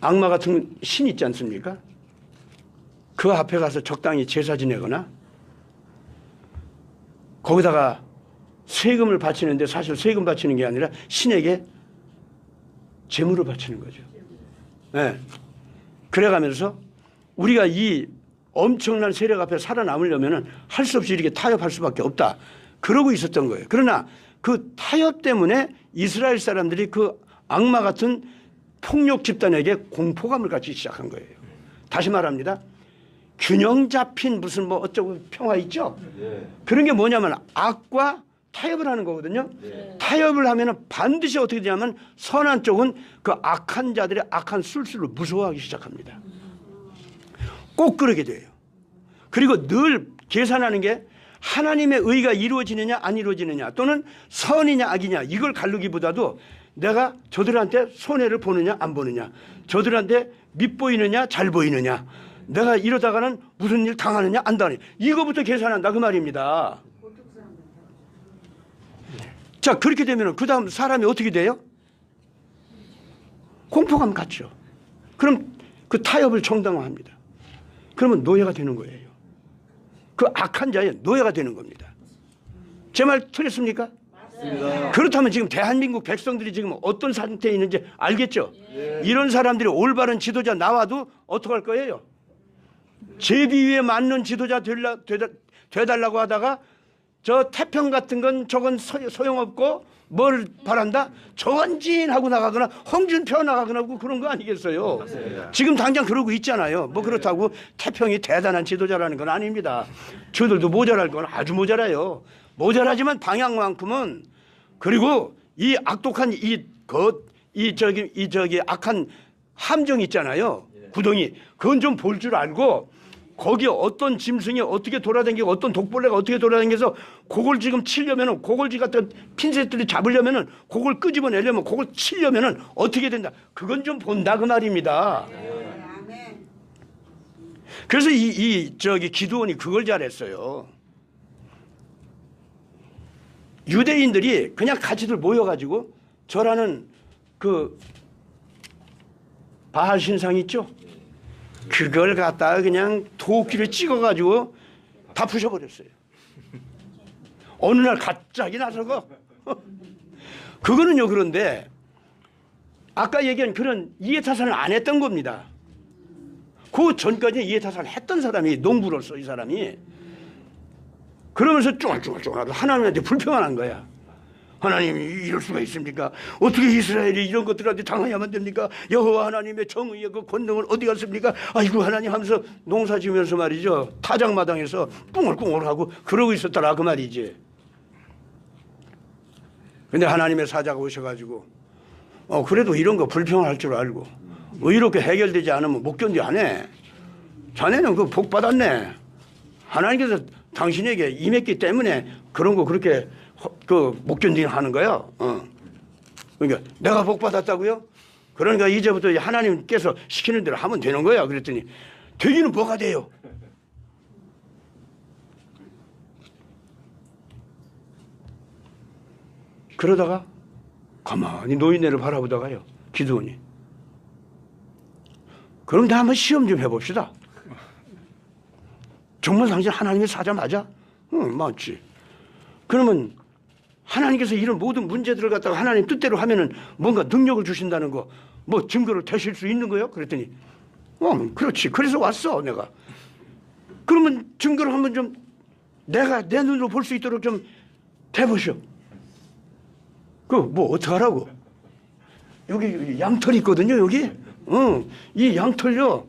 악마 같은 신 있지 않습니까? 그 앞에 가서 적당히 제사 지내거나 거기다가 세금을 바치는데 사실 세금 바치는 게 아니라 신에게 제물을 바치는 거죠. 네. 그래가면서 우리가 이 엄청난 세력 앞에 살아남으려면 할 수 없이 이렇게 타협할 수밖에 없다. 그러고 있었던 거예요. 그러나 그 타협 때문에 이스라엘 사람들이 그 악마 같은 폭력 집단에게 공포감을 갖기 시작한 거예요. 다시 말합니다. 균형 잡힌 무슨 뭐 어쩌고 평화 있죠? 그런 게 뭐냐면 악과 타협을 하는 거거든요. 타협을 하면 반드시 어떻게 되냐면 선한 쪽은 그 악한 자들의 악한 술수를 무서워하기 시작합니다. 꼭 그러게 돼요. 그리고 늘 계산하는 게 하나님의 의가 이루어지느냐 안 이루어지느냐 또는 선이냐 악이냐 이걸 가르기보다도 내가 저들한테 손해를 보느냐 안 보느냐 저들한테 밉보이느냐 잘 보이느냐 내가 이러다가는 무슨 일 당하느냐 안 당하느냐 이거부터 계산한다 그 말입니다. 자 그렇게 되면 그 다음 사람이 어떻게 돼요? 공포감 갖죠. 그럼 그 타협을 정당화합니다. 그러면 노예가 되는 거예요. 그 악한 자의 노예가 되는 겁니다. 제 말 틀렸습니까? 맞습니다. 그렇다면 지금 대한민국 백성들이 지금 어떤 상태에 있는지 알겠죠? 이런 사람들이 올바른 지도자 나와도 어떡할 거예요? 제비위에 맞는 지도자 되달라고 하다가 저 태평 같은 건 저건 소용없고 뭘 바란다? 조원진하고 나가거나 홍준표 나가거나 하고 그런 거 아니겠어요? 맞습니다. 지금 당장 그러고 있잖아요. 뭐 그렇다고 태평이 대단한 지도자라는 건 아닙니다. 저들도 모자랄 건 아주 모자라요. 모자라지만 방향만큼은 그리고 이 악독한 저기 악한 함정 있잖아요. 구덩이 그건 좀 볼 줄 알고 거기에 어떤 짐승이 어떻게 돌아다니고 어떤 독벌레가 어떻게 돌아다니면서 그걸 지금 치려면은 그걸 지금 같은 핀셋들이 잡으려면은 그걸 끄집어내려면 그걸 치려면은 어떻게 된다. 그건 좀 본다 그 말입니다. 그래서 저기 기드온이 그걸 잘했어요. 유대인들이 그냥 같이들 모여가지고 저라는 그 바알 신상 있죠? 그걸 갖다가 그냥 도끼를 찍어가지고 다 부셔버렸어요. 어느 날 갑자기 나서고 그거는요. 그런데 아까 얘기한 그런 이해타산을 안 했던 겁니다. 그 전까지 이해타산을 했던 사람이 농부로서 이 사람이 그러면서 쫑알쫑알쫑알 하나님한테 불평한 거야. 하나님이 이럴 수가 있습니까? 어떻게 이스라엘이 이런 것들한테 당해야만 됩니까? 여호와 하나님의 정의의 그 권능은 어디 갔습니까? 아이고 하나님 하면서 농사 지으면서 말이죠. 타작마당에서 꿍얼꿍얼하고 그러고 있었더라 그 말이지. 근데 하나님의 사자가 오셔가지고 그래도 이런 거 불평할 줄 알고 이렇게 해결되지 않으면 못 견디 안 해. 자네는 그 복 받았네. 하나님께서 당신에게 임했기 때문에 그런 거 그렇게 그 못 견디는 하는 거야. 그러니까 내가 복 받았다고요? 그러니까 이제부터 하나님께서 시키는 대로 하면 되는 거야. 그랬더니 되기는 뭐가 돼요? 그러다가 가만히 노인네를 바라보다가요. 기드온이 그럼 나 한번 시험 좀 해봅시다. 정말 당신 하나님의 사자 맞아? 응, 맞지. 그러면 하나님께서 이런 모든 문제들을 갖다가 하나님 뜻대로 하면은 뭔가 능력을 주신다는 거, 뭐 증거를 대실 수 있는 거예요? 그랬더니, 그렇지. 그래서 왔어, 내가. 그러면 증거를 한번 좀 내가 내 눈으로 볼 수 있도록 좀 대보시오. 뭐 어떡하라고? 여기 양털이 있거든요, 여기. 이 양털요,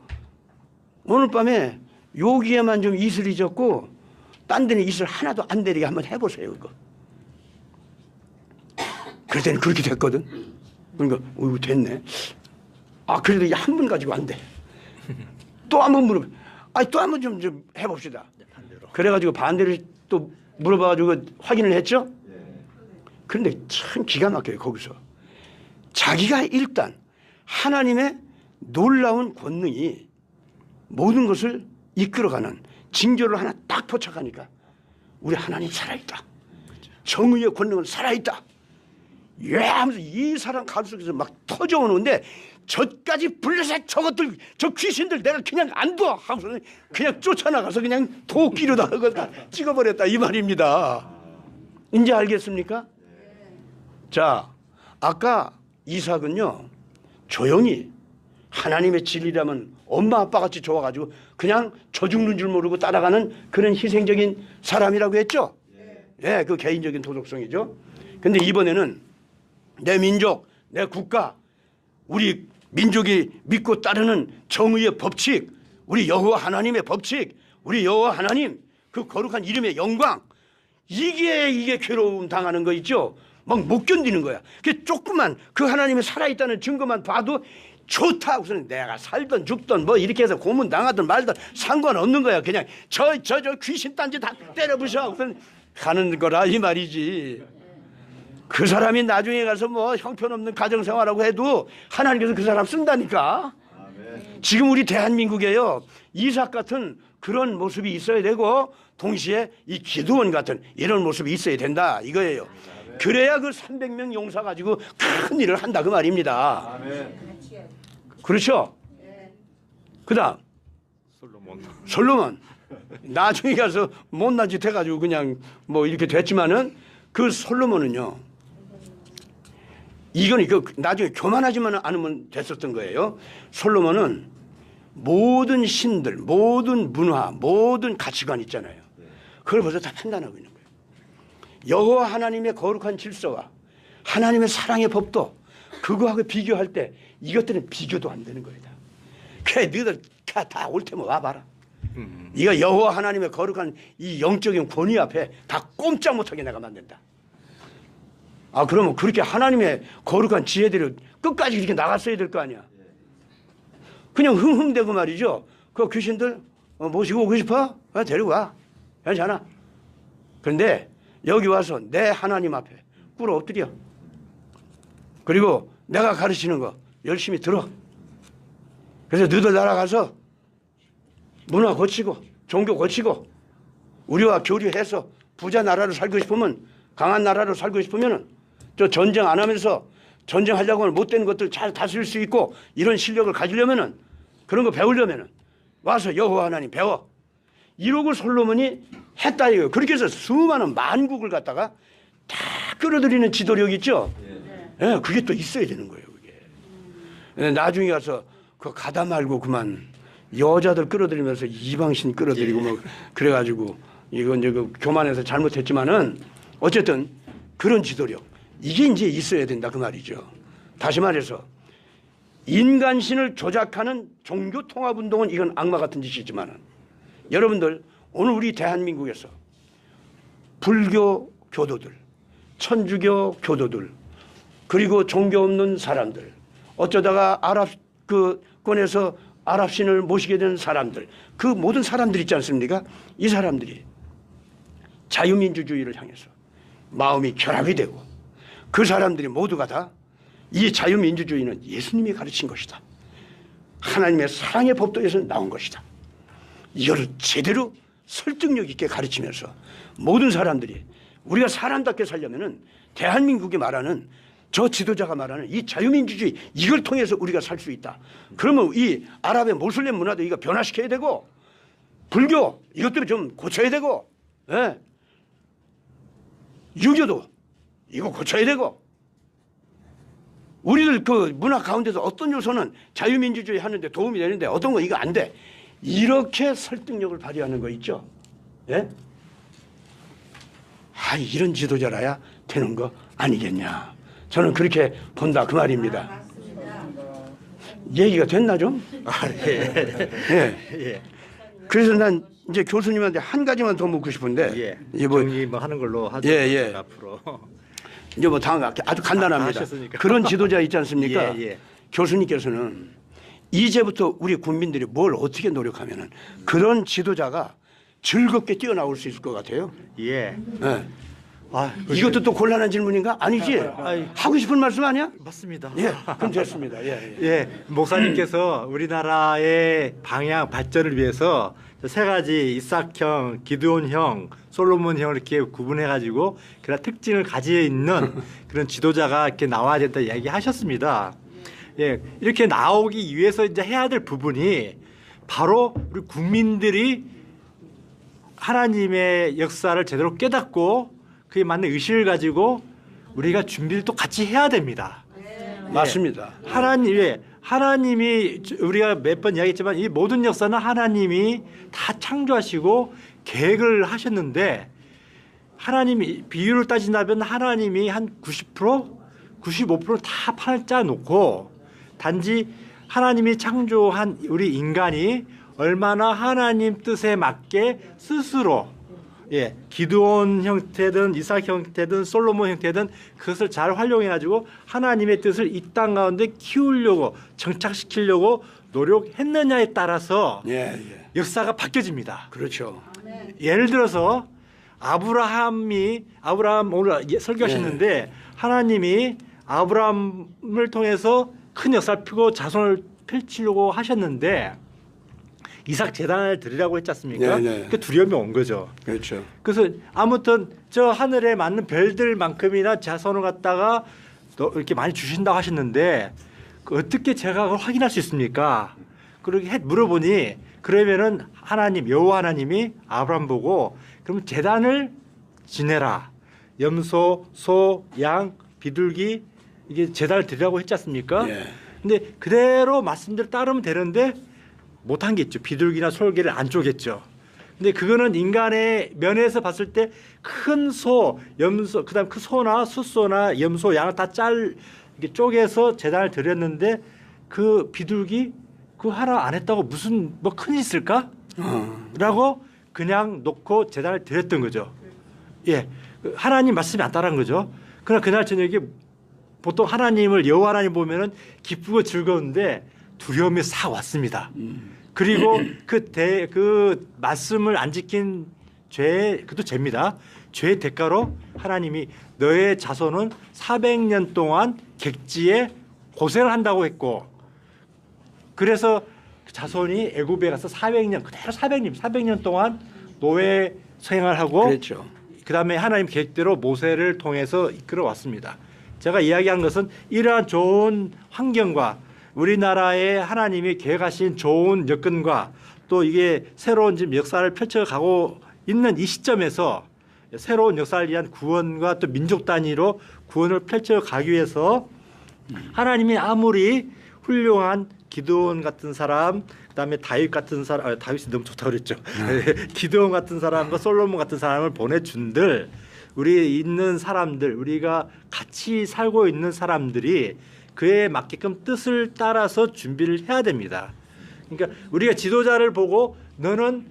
오늘 밤에 여기에만 좀 이슬이 졌고, 딴 데는 이슬 하나도 안 내리게 한번 해보세요, 그거. 그랬더니 그렇게 됐거든. 그러니까, 됐네. 그래도 한 번 가지고 안 돼. 또 한 번 또 한 번 좀 해봅시다. 그래가지고 반대를 또 물어봐가지고 확인을 했죠? 그런데 참 기가 막혀요, 거기서. 자기가 일단 하나님의 놀라운 권능이 모든 것을 이끌어가는 징조를 하나 딱 포착하니까 우리 하나님 살아있다. 정의의 권능은 살아있다. 하면서 이 사람 가슴속에서 막 터져오는데 저까지 블레셋 저것들 저 귀신들 내가 그냥 안 둬 하고서 그냥 쫓아나가서 그냥 도끼로다 찍어버렸다 이 말입니다. 이제 알겠습니까? 자, 아까 이삭은요 조용히 하나님의 진리라면 엄마 아빠 같이 좋아가지고 그냥 저 죽는 줄 모르고 따라가는 그런 희생적인 사람이라고 했죠. 예, 그 개인적인 도덕성이죠. 근데 이번에는 내 민족, 내 국가, 우리 민족이 믿고 따르는 정의의 법칙, 우리 여호와 하나님의 법칙, 우리 여호와 하나님 그 거룩한 이름의 영광, 이게 괴로움 당하는 거 있죠. 막 못 견디는 거야. 그 조금만 그 하나님이 살아있다는 증거만 봐도 좋다 하고서는 내가 살든 죽든 뭐 이렇게 해서 고문 당하든 말든 상관없는 거야. 그냥 저 귀신 딴지 다 때려부셔 하고서는 가는 거라 이 말이지. 그 사람이 나중에 가서 뭐 형편없는 가정생활하고 해도 하나님께서 그 사람 쓴다니까. 지금 우리 대한민국에요, 이삭 같은 그런 모습이 있어야 되고 동시에 이 기드온 같은 이런 모습이 있어야 된다 이거예요. 그래야 그 300명 용사 가지고 큰 일을 한다 그 말입니다. 그렇죠? 그다음 솔로몬 나중에 가서 못난 짓 해가지고 그냥 뭐 이렇게 됐지만은 그 솔로몬은요, 이건 나중에 교만하지만 않으면 됐었던 거예요. 솔로몬은 모든 신들, 모든 문화, 모든 가치관 있잖아요. 그걸 벌써 다 판단하고 있는 거예요. 여호와 하나님의 거룩한 질서와 하나님의 사랑의 법도 그거하고 비교할 때 이것들은 비교도 안 되는 거예요. 그래 너희들 다 올 테면 와봐라. 네가 여호와 하나님의 거룩한 이 영적인 권위 앞에 다 꼼짝 못하게 내가 만든다. 아 그러면 그렇게 하나님의 거룩한 지혜들을 끝까지 이렇게 나갔어야 될 거 아니야. 그냥 흥흥대고 말이죠. 그 귀신들 모시고 오고 싶어? 데리고 와. 괜찮아. 그런데 여기 와서 내 하나님 앞에 꿇어 엎드려. 그리고 내가 가르치는 거 열심히 들어. 그래서 너희들 날아가서 문화 고치고 종교 고치고 우리와 교류해서 부자 나라로 살고 싶으면, 강한 나라로 살고 싶으면 저 전쟁 안 하면서 전쟁하려고 하면 못된 것들 잘 다스릴 수 있고 이런 실력을 가지려면은, 그런 거 배우려면은 와서 여호와 하나님 배워. 이러고 솔로몬이 했다 이거예요. 그렇게 해서 수많은 만국을 갖다가 다 끌어들이는 지도력 있죠. 예, 그게 또 있어야 되는 거예요. 그게. 예, 나중에 가서 그 가다 말고 그만 여자들 끌어들이면서 이방신 끌어들이고 뭐 그래가지고 이건 이제 그 교만해서 잘못했지만은 어쨌든 그런 지도력 이게 이제 있어야 된다 그 말이죠. 다시 말해서 인간신을 조작하는 종교 통합 운동은 이건 악마 같은 짓이지만은 여러분들 오늘 우리 대한민국에서 불교 교도들, 천주교 교도들, 그리고 종교 없는 사람들, 어쩌다가 아랍권에서 아랍신을 모시게 된 사람들, 그 모든 사람들 있지 않습니까? 이 사람들이 자유민주주의를 향해서 마음이 결합이 되고 그 사람들이 모두가 다 이 자유민주주의는 예수님이 가르친 것이다. 하나님의 사랑의 법도에서 나온 것이다. 이거를 제대로 설득력 있게 가르치면서 모든 사람들이 우리가 사람답게 살려면은 대한민국이 말하는 저 지도자가 말하는 이 자유민주주의 이걸 통해서 우리가 살 수 있다. 그러면 이 아랍의 모슬렘 문화도 이거 변화시켜야 되고 불교 이것들을 좀 고쳐야 되고, 예. 유교도 이거 고쳐야 되고, 우리들 그 문화 가운데서 어떤 요소는 자유민주주의 하는데 도움이 되는데 어떤 거 이거 안 돼. 이렇게 설득력을 발휘하는 거 있죠. 예? 아, 이런 지도자라야 되는 거 아니겠냐. 저는 그렇게 본다 그 말입니다. 얘기가 됐나 좀? 예. 예. 그래서 난 이제 교수님한테 한 가지만 더 묻고 싶은데. 예. 이게 뭐 정리 뭐 하는 걸로 하죠. 예. 앞으로. 이제 뭐 아주 간단합니다. 하셨으니까. 그런 지도자 있지 않습니까? 예. 교수님께서는 이제부터 우리 국민들이 뭘 어떻게 노력하면은 그런 지도자가 즐겁게 뛰어나올 수 있을 것 같아요. 예. 예. 아, 이것도 또 곤란한 질문인가? 아니지? 하고 싶은 말씀 아니야? 맞습니다. 예, 그럼 됐습니다. 예. 예, 목사님께서 우리나라의 방향 발전을 위해서 세 가지 이삭형, 기드온형, 솔로몬형 이렇게 구분해가지고 그런 특징을 가지고 있는 그런 지도자가 이렇게 나와야 된다 이야기하셨습니다. 예, 이렇게 나오기 위해서 이제 해야 될 부분이 바로 우리 국민들이 하나님의 역사를 제대로 깨닫고 그에 맞는 의식을 가지고 우리가 준비를 또 같이 해야 됩니다. 맞습니다. 하나님이 우리가 몇 번 이야기했지만 이 모든 역사는 하나님이 다 창조하시고 계획을 하셨는데 하나님이 비율을 따진다면 하나님이 한 90%, 95% 다 판을 짜 놓고 단지 하나님이 창조한 우리 인간이 얼마나 하나님 뜻에 맞게 스스로 예, 기드온 형태든 이삭 형태든 솔로몬 형태든 그것을 잘 활용해가지고 하나님의 뜻을 이 땅 가운데 키우려고 정착시키려고 노력했느냐에 따라서 예, 예. 역사가 바뀌어집니다. 그렇죠. 아멘. 예를 들어서 아브라함 오늘 설교하셨는데 하나님이 아브라함을 통해서 큰 역사를 펴고 자손을 펼치려고 하셨는데 이삭 제단을 드리라고 했지 않습니까? 네, 네. 그 두려움이 온 거죠. 그렇죠. 그래서 아무튼 저 하늘에 맞는 별들만큼이나 자손을 갖다가 또 이렇게 많이 주신다고 하셨는데 그 어떻게 제가 그걸 확인할 수 있습니까? 그렇게 물어보니 그러면은 하나님 여호와 하나님이 아브라함 보고 그럼 제단을 지내라. 염소, 소, 양, 비둘기 이게 제단을 드리라고 했지 않습니까? 예. 근데 그대로 말씀대로 따르면 되는데 못한 게 있죠. 비둘기나 솔개를 안 쪼갰죠. 근데 그거는 인간의 면에서 봤을 때 큰 소, 염소, 그다음 그 소나 숫소나 염소, 양을 다 이렇게 쪼개서 제단을 드렸는데 그 비둘기 그거 하나 안 했다고 무슨 뭐 큰일 있을까? 라고 그냥 놓고 제단을 드렸던 거죠. 예, 하나님 말씀이 안 따른 거죠. 그러나 그날 저녁에 보통 하나님을 여호와 하나님 보면은 기쁘고 즐거운데 두려움이 싹 왔습니다. 그리고 그 말씀을 안 지킨 죄, 그것도 죄입니다. 죄의 대가로 하나님이 너의 자손은 400년 동안 객지에 고생을 한다고 했고, 그래서 자손이 애굽에 가서 400년 그대로 400년 동안 노예 생활하고, 그렇죠. 그다음에 하나님 계획대로 모세를 통해서 이끌어 왔습니다. 제가 이야기한 것은 이러한 좋은 환경과 우리나라에 하나님이 계획하신 좋은 여건과 또 이게 새로운 지금 역사를 펼쳐가고 있는 이 시점에서 새로운 역사를 위한 구원과 또 민족 단위로 구원을 펼쳐가기 위해서 하나님이 아무리 훌륭한 기드온 같은 사람, 그다음에 다윗 같은 사람, 다윗이 너무 좋다고 그랬죠. 기드온 같은 사람과 솔로몬 같은 사람을 보내준들, 우리 있는 사람들, 우리가 같이 살고 있는 사람들이 그에 맞게끔 뜻을 따라서 준비를 해야 됩니다. 그러니까 우리가 지도자를 보고 너는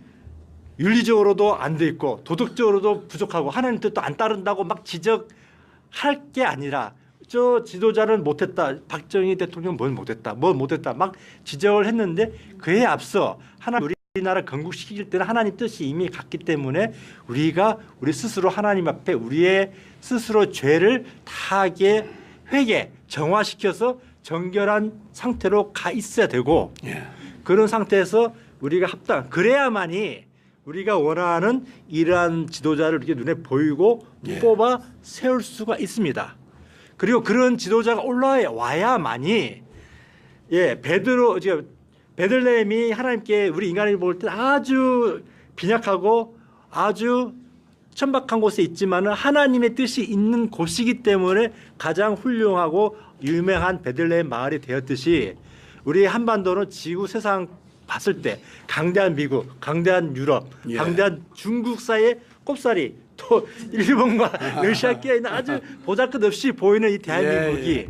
윤리적으로도 안 돼 있고 도덕적으로도 부족하고 하나님 뜻도 안 따른다고 막 지적할 게 아니라 저 지도자는 못했다. 박정희 대통령 뭘 못했다. 막 지적을 했는데 그에 앞서 우리나라 건국시킬 때는 하나님 뜻이 이미 갔기 때문에 우리가 우리 스스로 하나님 앞에 우리의 스스로 죄를 다하게 회개, 정화시켜서 정결한 상태로 가 있어야 되고 예. 그런 상태에서 우리가 그래야만이 우리가 원하는 이러한 지도자를 이렇게 눈에 보이고 예. 뽑아 세울 수가 있습니다. 그리고 그런 지도자가 올라와야만이 베들레헴이 하나님께 우리 인간이 볼 때 아주 빈약하고 아주 천박한 곳에 있지만은 하나님의 뜻이 있는 곳이기 때문에 가장 훌륭하고 유명한 베들레헴 마을이 되었듯이 우리 한반도는 지구 세상 봤을 때 강대한 미국, 강대한 유럽, 예. 강대한 중국 사이의 꼽사리 또 일본과 러시아 끼어있는 아주 보잘것없이 보이는 이 대한민국이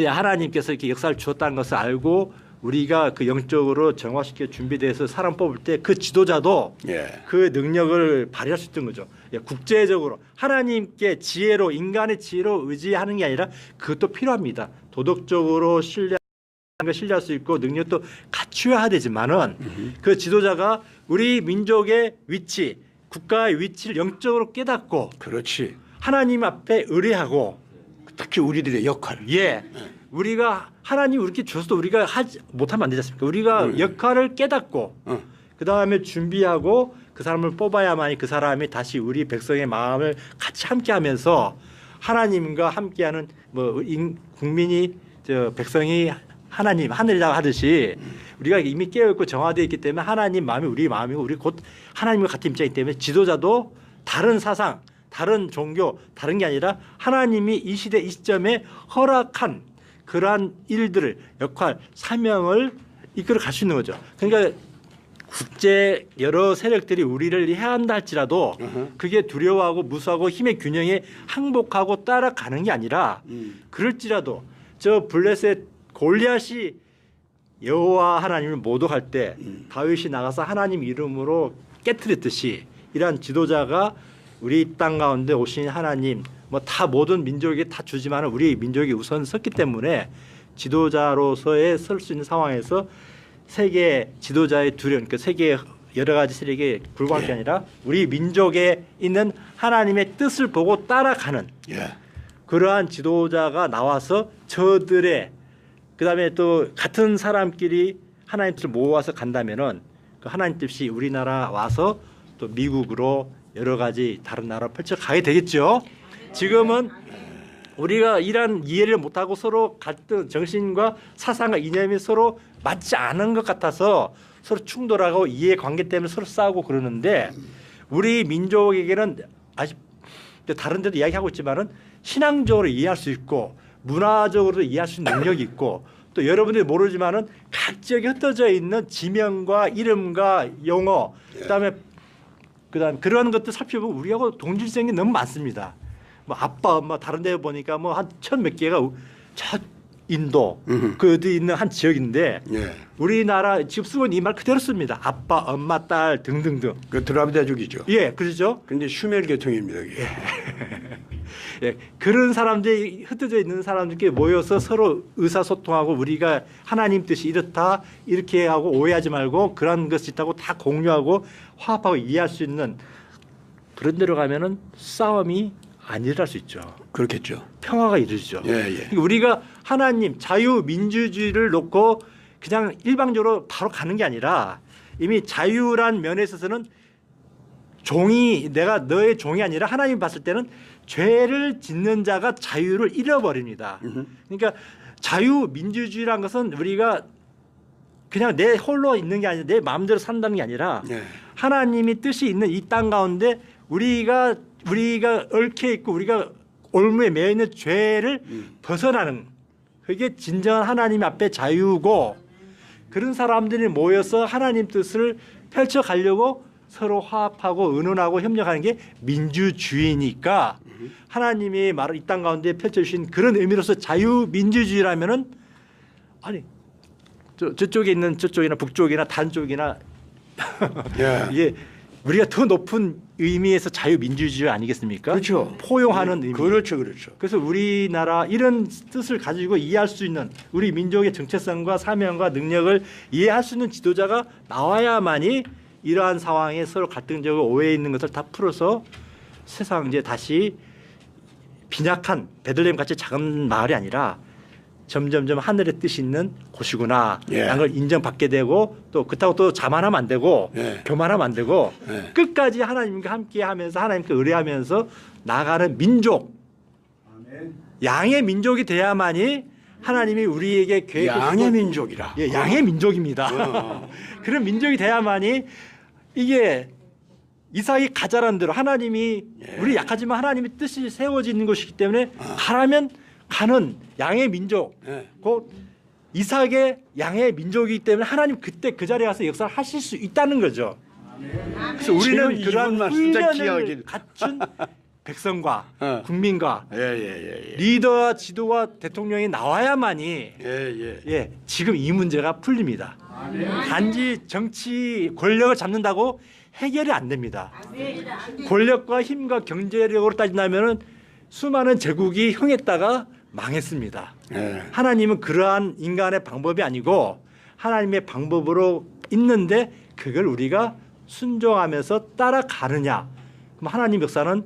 하나님께서 이렇게 역사를 주었다는 것을 알고 우리가 그 영적으로 정화시켜 준비돼서 사람 뽑을 때 그 지도자도 예. 그 능력을 발휘할 수 있던 거죠. 국제적으로 하나님께 지혜로 인간의 지혜로 의지하는 게 아니라 그것도 필요합니다. 도덕적으로 신뢰할 수 있고 능력도 갖추어야 되지만은 그 지도자가 우리 민족의 위치, 국가의 위치를 영적으로 깨닫고 그렇지. 하나님 앞에 의뢰하고 특히 우리들의 역할. 우리가 하나님 이렇게 주셔서 우리가 못하면 안 되지 않습니까? 우리가 역할을 깨닫고 그 다음에 준비하고 그 사람을 뽑아야만이 그 사람이 다시 우리 백성의 마음을 같이 함께하면서 하나님과 함께하는 국민이 백성이 하나님 하늘이라고 하듯이 우리가 이미 깨어있고 정화되어 있기 때문에 하나님 마음이 우리 마음이고 우리 곧 하나님과 같은 입장이기 때문에 지도자도 다른 사상, 다른 종교, 다른 게 아니라 하나님이 이 시대 이 시점에 허락한 그러한 일들을 역할, 사명을 이끌어 갈 수 있는 거죠. 그러니까 국제 여러 세력들이 우리를 해한다 할지라도 그게 두려워하고 무서워하고 힘의 균형에 항복하고 따라가는 게 아니라 그럴지라도 저 블레셋 골리앗이 여호와 하나님을 모독할 때 다윗이 나가서 하나님 이름으로 깨트렸듯이 이러한 지도자가 우리 땅 가운데 오신 하나님 뭐 다 모든 민족에게 다 주지만 우리 민족이 우선 섰기 때문에 지도자로서의 설 수 있는 상황에서 세계 지도자의 두려움, 그 세계 여러 가지 세력에 불과할 게 아니라 우리 민족에 있는 하나님의 뜻을 보고 따라가는 예. 그러한 지도자가 나와서 저들의 그다음에 또 같은 사람끼리 하나님 뜻을 모아서 간다면은 그 하나님 뜻이 우리나라 와서 또 미국으로 여러 가지 다른 나라 펼쳐 가게 되겠죠. 지금은 우리가 이런 이해를 못하고 서로 갈등 정신과 사상과 이념이 서로 맞지 않은 것 같아서 서로 충돌하고 이해관계 때문에 서로 싸우고 그러는데 우리 민족에게는 아직 다른 데도 이야기하고 있지만은 신앙적으로 이해할 수 있고 문화적으로도 이해할 수 있는 능력이 있고 또 여러분들이 모르지만은 각 지역에 흩어져 있는 지명과 이름과 용어 그다음에 그런 것들 살펴보면 우리하고 동질성이 너무 많습니다. 뭐 아빠 엄마 다른 데 보니까 뭐 한 1000몇 개가 저 인도 그 어디 있는 한 지역인데 예. 우리나라 지금 쓰고 있는 이 말 그대로 씁니다. 아빠 엄마 딸 등등등. 그 드라비다족이죠. 예, 그렇죠. 근데 슈멜 계통입니다. 이게. 예, 그런 사람들이 흩어져 있는 사람들끼리 모여서 서로 의사소통하고 우리가 하나님 뜻이 이렇다 이렇게 하고 오해하지 말고 그런 것이 있다고 다 공유하고 화합하고 이해할 수 있는 그런 데로 가면은 싸움이 안 일어날 수 있죠. 그렇겠죠. 평화가 이루어지죠. 예, 예. 그러니까 우리가 하나님 자유민주주의를 놓고 그냥 일방적으로 바로 가는 게 아니라 이미 자유란 면에 있어서는 종이 내가 너의 종이 아니라 하나님 봤을 때는 죄를 짓는 자가 자유를 잃어버립니다. 그러니까 자유민주주의란 것은 우리가 그냥 내 홀로 있는 게 아니라 내 마음대로 산다는 게 아니라 예. 하나님이 뜻이 있는 이 땅 가운데 우리가 얽혀 있고 우리가 올무에 매여 있는 죄를 벗어나는 그게 진정한 하나님 앞에 자유고 그런 사람들이 모여서 하나님 뜻을 펼쳐 가려고 서로 화합하고 의논하고 협력하는 게 민주주의니까 하나님이 말을 이 땅 가운데 펼쳐 주신 그런 의미로서 자유민주주의라면은 아니 저쪽에 있는 저쪽이나 북쪽이나 단 쪽이나 예. 이게 우리가 더 높은 의미에서 자유민주주의 아니겠습니까? 그렇죠. 포용하는 의미. 그렇죠, 그렇죠. 그래서 우리나라 이런 뜻을 가지고 이해할 수 있는 우리 민족의 정체성과 사명과 능력을 이해할 수 있는 지도자가 나와야만이 이러한 상황에 서로 갈등적으로 오해 있는 것을 다 풀어서 세상 이제 다시 빈약한 베들레헴 같이 작은 마을이 아니라 점점점 하늘의 뜻이 있는 곳이구나. 예. 라는 걸 인정받게 되고 또 그렇다고 또 자만하면 안 되고 예. 교만하면 안 되고 예. 끝까지 하나님과 함께하면서 하나님께 의뢰하면서 나아가는 민족 양의 민족이 돼야만이 하나님이 우리에게 계획 양의 민족이라. 예, 양의 민족입니다. 그런 민족이 돼야만이 이게 이삭이 가자라는 대로 하나님이 예. 우리 약하지만 하나님의 뜻이 세워지는 것이기 때문에 가라면 가는 양의 민족 예. 곧 이삭의 양의 민족이기 때문에 하나님 그때 그 자리에 가서 역사를 하실 수 있다는 거죠. 그래서 우리는 지금 그러한 이분만 진짜 훈련을 기억이- 갖춘 백성과 어. 국민과 예, 예, 예. 리더와 지도와 대통령이 나와야만이 예, 예. 예, 지금 이 문제가 풀립니다. 단지 정치 권력을 잡는다고 해결이 안 됩니다. 권력과 힘과 경제력으로 따진다면은 수많은 제국이 흥했다가 망했습니다. 예. 하나님은 그러한 인간의 방법이 아니고 하나님의 방법으로 있는데 그걸 우리가 순종하면서 따라가느냐. 그럼 하나님 역사는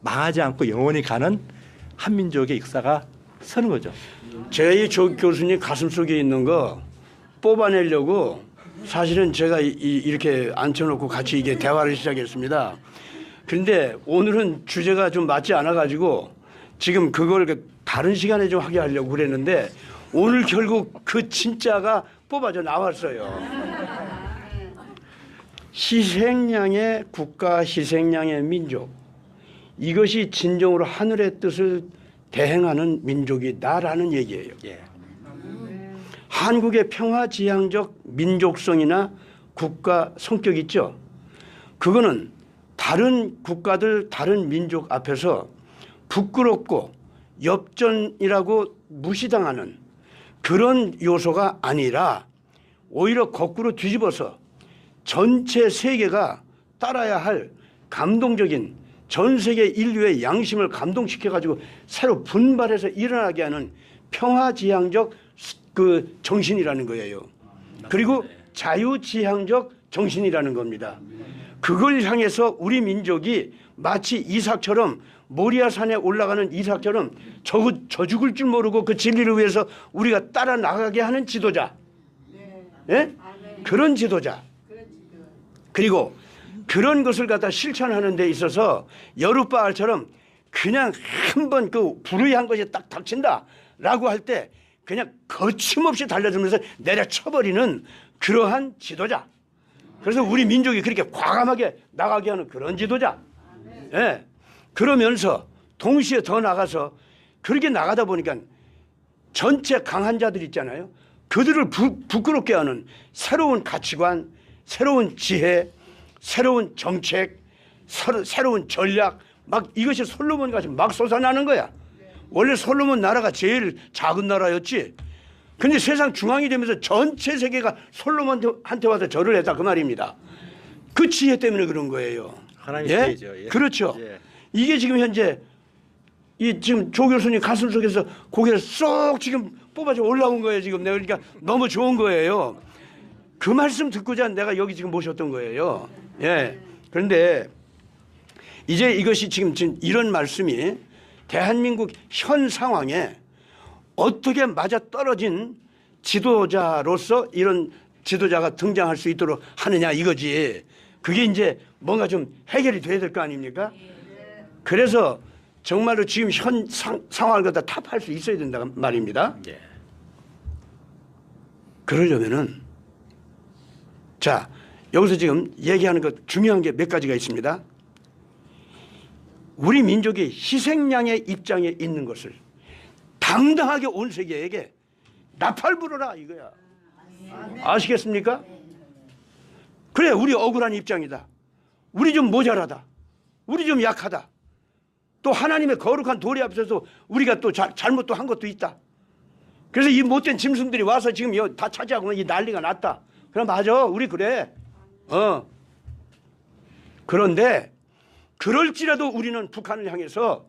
망하지 않고 영원히 가는 한민족의 역사가 서는 거죠. 제 조 교수님 가슴 속에 있는 거 뽑아내려고 사실은 제가 이렇게 앉혀놓고 같이 이게 대화를 시작했습니다. 그런데 오늘은 주제가 좀 맞지 않아 가지고 지금 그걸 다른 시간에 좀 하게 하려고 그랬는데 오늘 결국 그 진짜가 뽑아져 나왔어요. 희생양의 국가, 희생양의 민족. 이것이 진정으로 하늘의 뜻을 대행하는 민족이다라는 얘기예요. 예. 한국의 평화지향적 민족성이나 국가 성격 있죠. 그거는 다른 국가들, 다른 민족 앞에서 부끄럽고 엽전이라고 무시당하는 그런 요소가 아니라 오히려 거꾸로 뒤집어서 전체 세계가 따라야 할 감동적인 전 세계 인류의 양심을 감동시켜가지고 새로 분발해서 일어나게 하는 평화지향적 그 정신이라는 거예요. 그리고 자유지향적 정신이라는 겁니다. 그걸 향해서 우리 민족이 마치 이삭처럼 모리아산에 올라가는 이삭처럼 저 죽을 줄 모르고 그 진리를 위해서 우리가 따라 나가게 하는 지도자. 예? 그런 지도자. 그리고 그런 것을 갖다 실천하는 데 있어서 여룻바알처럼 그냥 한번 그 불의한 것이 딱 닥친다라고 할 때 그냥 거침없이 달려들면서 내려쳐버리는 그러한 지도자. 그래서 우리 민족이 그렇게 과감하게 나가게 하는 그런 지도자. 예. 그러면서 동시에 더 나가서 그렇게 나가다 보니까 전체 강한 자들 있잖아요. 그들을 부끄럽게 하는 새로운 가치관, 새로운 지혜, 새로운 정책, 새로운 전략, 막 이것이 솔로몬같이 막 솟아나는 거야. 원래 솔로몬 나라가 제일 작은 나라였지. 근데 세상 중앙이 되면서 전체 세계가 솔로몬한테 와서 절을 했다 그 말입니다. 그 지혜 때문에 그런 거예요. 하나님의 예? 지혜죠. 예. 그렇죠. 예. 이게 지금 현재 이 지금 조 교수님 가슴 속에서 고개를 쏙 지금 뽑아서 올라온 거예요. 지금 내가 그러니까 너무 좋은 거예요. 그 말씀 듣고자 내가 여기 지금 모셨던 거예요. 예. 그런데 이제 이것이 지금 이런 말씀이 대한민국 현 상황에 어떻게 맞아 떨어진 지도자로서 이런 지도자가 등장할 수 있도록 하느냐 이거지. 그게 이제 뭔가 좀 해결이 돼야 될 거 아닙니까? 그래서 정말로 지금 현 상황을 갖다 타파할 수 있어야 된다 말입니다. 예. 그러려면은 자 여기서 지금 얘기하는 것 중요한 게 몇 가지가 있습니다. 우리 민족이 희생양의 입장에 있는 것을 당당하게 온 세계에게 나팔 불어라 이거야. 아시겠습니까? 그래 우리 억울한 입장이다. 우리 좀 모자라다. 우리 좀 약하다. 또 하나님의 거룩한 도리 앞에서 우리가 또 잘못도 한 것도 있다. 그래서 이 못된 짐승들이 와서 지금 다 차지하고 이 난리가 났다. 그럼 맞아 우리 그래. 그런데 그럴지라도 우리는 북한을 향해서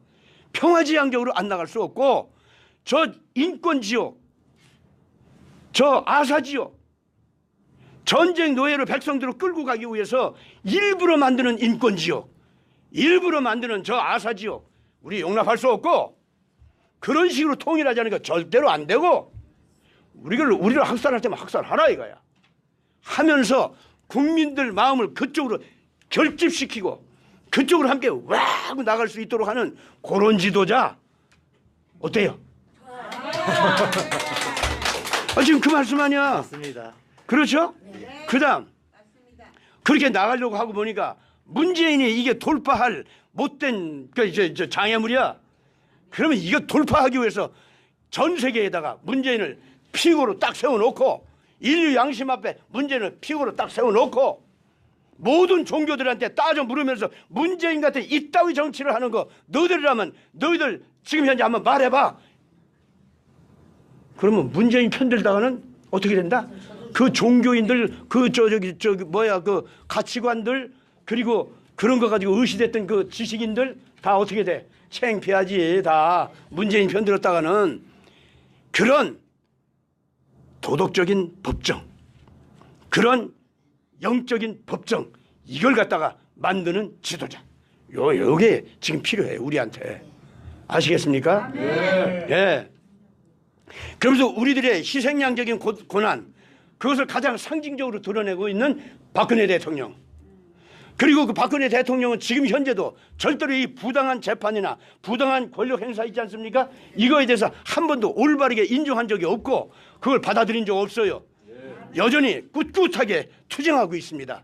평화지향적으로 안 나갈 수 없고 저 인권지옥, 저 아사지옥, 전쟁 노예로 백성들을 끌고 가기 위해서 일부러 만드는 인권지옥, 일부러 만드는 저 아사지옥 우리 용납할 수 없고 그런 식으로 통일하자는 거 절대로 안 되고 우리를 학살할 때만 학살하라 이거야. 하면서 국민들 마음을 그쪽으로 결집시키고 그쪽으로 함께 와 하고 나갈 수 있도록 하는 그런 지도자 어때요? 지금 그 말씀 아니야? 맞습니다. 그렇죠? 그다음 그렇게 나가려고 하고 보니까 문재인이 이게 돌파할 못된 저 장애물이야. 그러면 이거 돌파하기 위해서 전 세계에다가 문재인을 피고로 딱 세워놓고 인류 양심 앞에 문재인을 피고로 딱 세워놓고 모든 종교들한테 따져 물으면서 문재인 같은 이따위 정치를 하는 거 너희들이라면 너희들 지금 현재 한번 말해봐. 그러면 문재인 편들다가는 어떻게 된다? 그 종교인들 그 그 가치관들 그리고 그런 거 가지고 의시됐던 그 지식인들 다 어떻게 돼? 창피하지. 다 문재인 편들었다가는 그런 도덕적인 법정 그런 영적인 법정 이걸 갖다가 만드는 지도자 요게 지금 필요해요 우리한테. 아시겠습니까? 네. 예. 그러면서 우리들의 희생양적인 고난 그것을 가장 상징적으로 드러내고 있는 박근혜 대통령 그리고 그 박근혜 대통령은 지금 현재도 절대로 이 부당한 재판이나 부당한 권력 행사 있지 않습니까? 이거에 대해서 한 번도 올바르게 인정한 적이 없고 그걸 받아들인 적 없어요. 여전히 꿋꿋하게 투쟁하고 있습니다.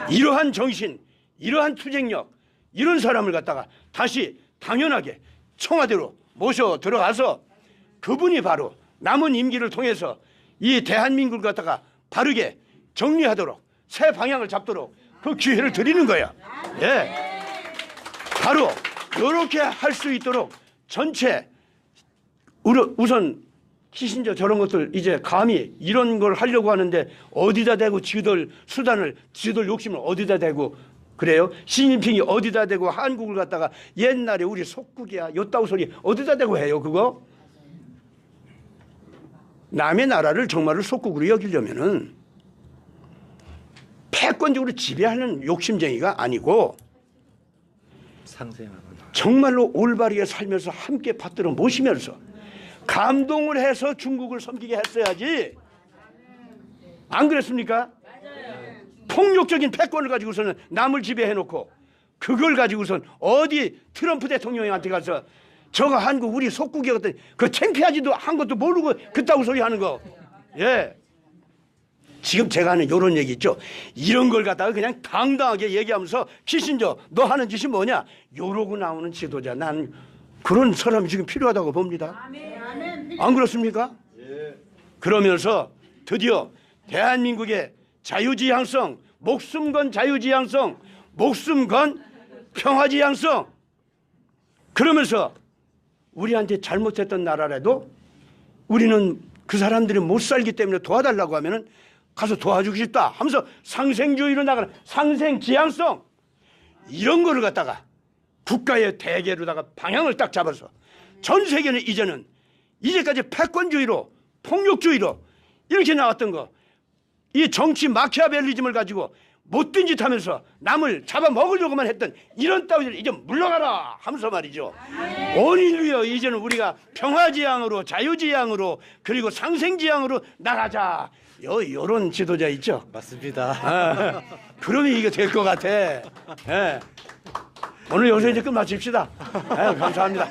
이러한 정신, 이러한 투쟁력, 이런 사람을 갖다가 다시 당연하게 청와대로 모셔 들어가서 그분이 바로 남은 임기를 통해서 이 대한민국을 갖다가 바르게 정리하도록 새 방향을 잡도록 그 기회를 드리는 거야. 예. 바로 이렇게 할 수 있도록 전체 우선 키신저 저런 것들 이제 감히 이런 걸 하려고 하는데 어디다 대고 지들 수단을 지들 욕심을 어디다 대고 그래요? 시진핑이 어디다 대고 한국을 갖다가 옛날에 우리 속국이야 요따구 소리 어디다 대고 해요 그거? 남의 나라를 정말로 속국으로 여기려면은 패권적으로 지배하는 욕심쟁이가 아니고 상생하는. 정말로 올바르게 살면서 함께 받들어 모시면서 감동을 해서 중국을 섬기게 했어야지. 안 그랬습니까? 폭력적인 패권을 가지고서는 남을 지배해놓고 그걸 가지고선 어디 트럼프 대통령한테 가서 저거 한국 우리 속국이었던 그 창피하지도 한 것도 모르고 그따구 소리 하는 거. 예. 지금 제가 하는 이런 얘기 있죠. 이런 걸 갖다가 그냥 당당하게 얘기하면서 키신저 너 하는 짓이 뭐냐. 요러고 나오는 지도자. 난 그런 사람이 지금 필요하다고 봅니다. 안 그렇습니까? 그러면서 드디어 대한민국의 자유지향성, 목숨 건 자유지향성, 목숨 건 평화지향성. 그러면서 우리한테 잘못했던 나라라도 우리는 그 사람들이 못 살기 때문에 도와달라고 하면은 가서 도와주고 싶다 하면서 상생주의로 나가는 상생지향성 이런 거를 갖다가 국가의 대계로다가 방향을 딱 잡아서 전 세계는 이제는 이제까지 패권주의로 폭력주의로 이렇게 나왔던 거 이 정치 마키아벨리즘을 가지고 못된 짓 하면서 남을 잡아먹으려고만 했던 이런 따위들 이제 물러가라 하면서 말이죠. 온 인류여 이제는 우리가 평화지향으로 자유지향으로 그리고 상생지향으로 나가자. 요런 지도자 있죠. 맞습니다. 그러면 이게 될 것 같아. 예. 오늘 여기서 이제 끝마칩시다. 감사합니다.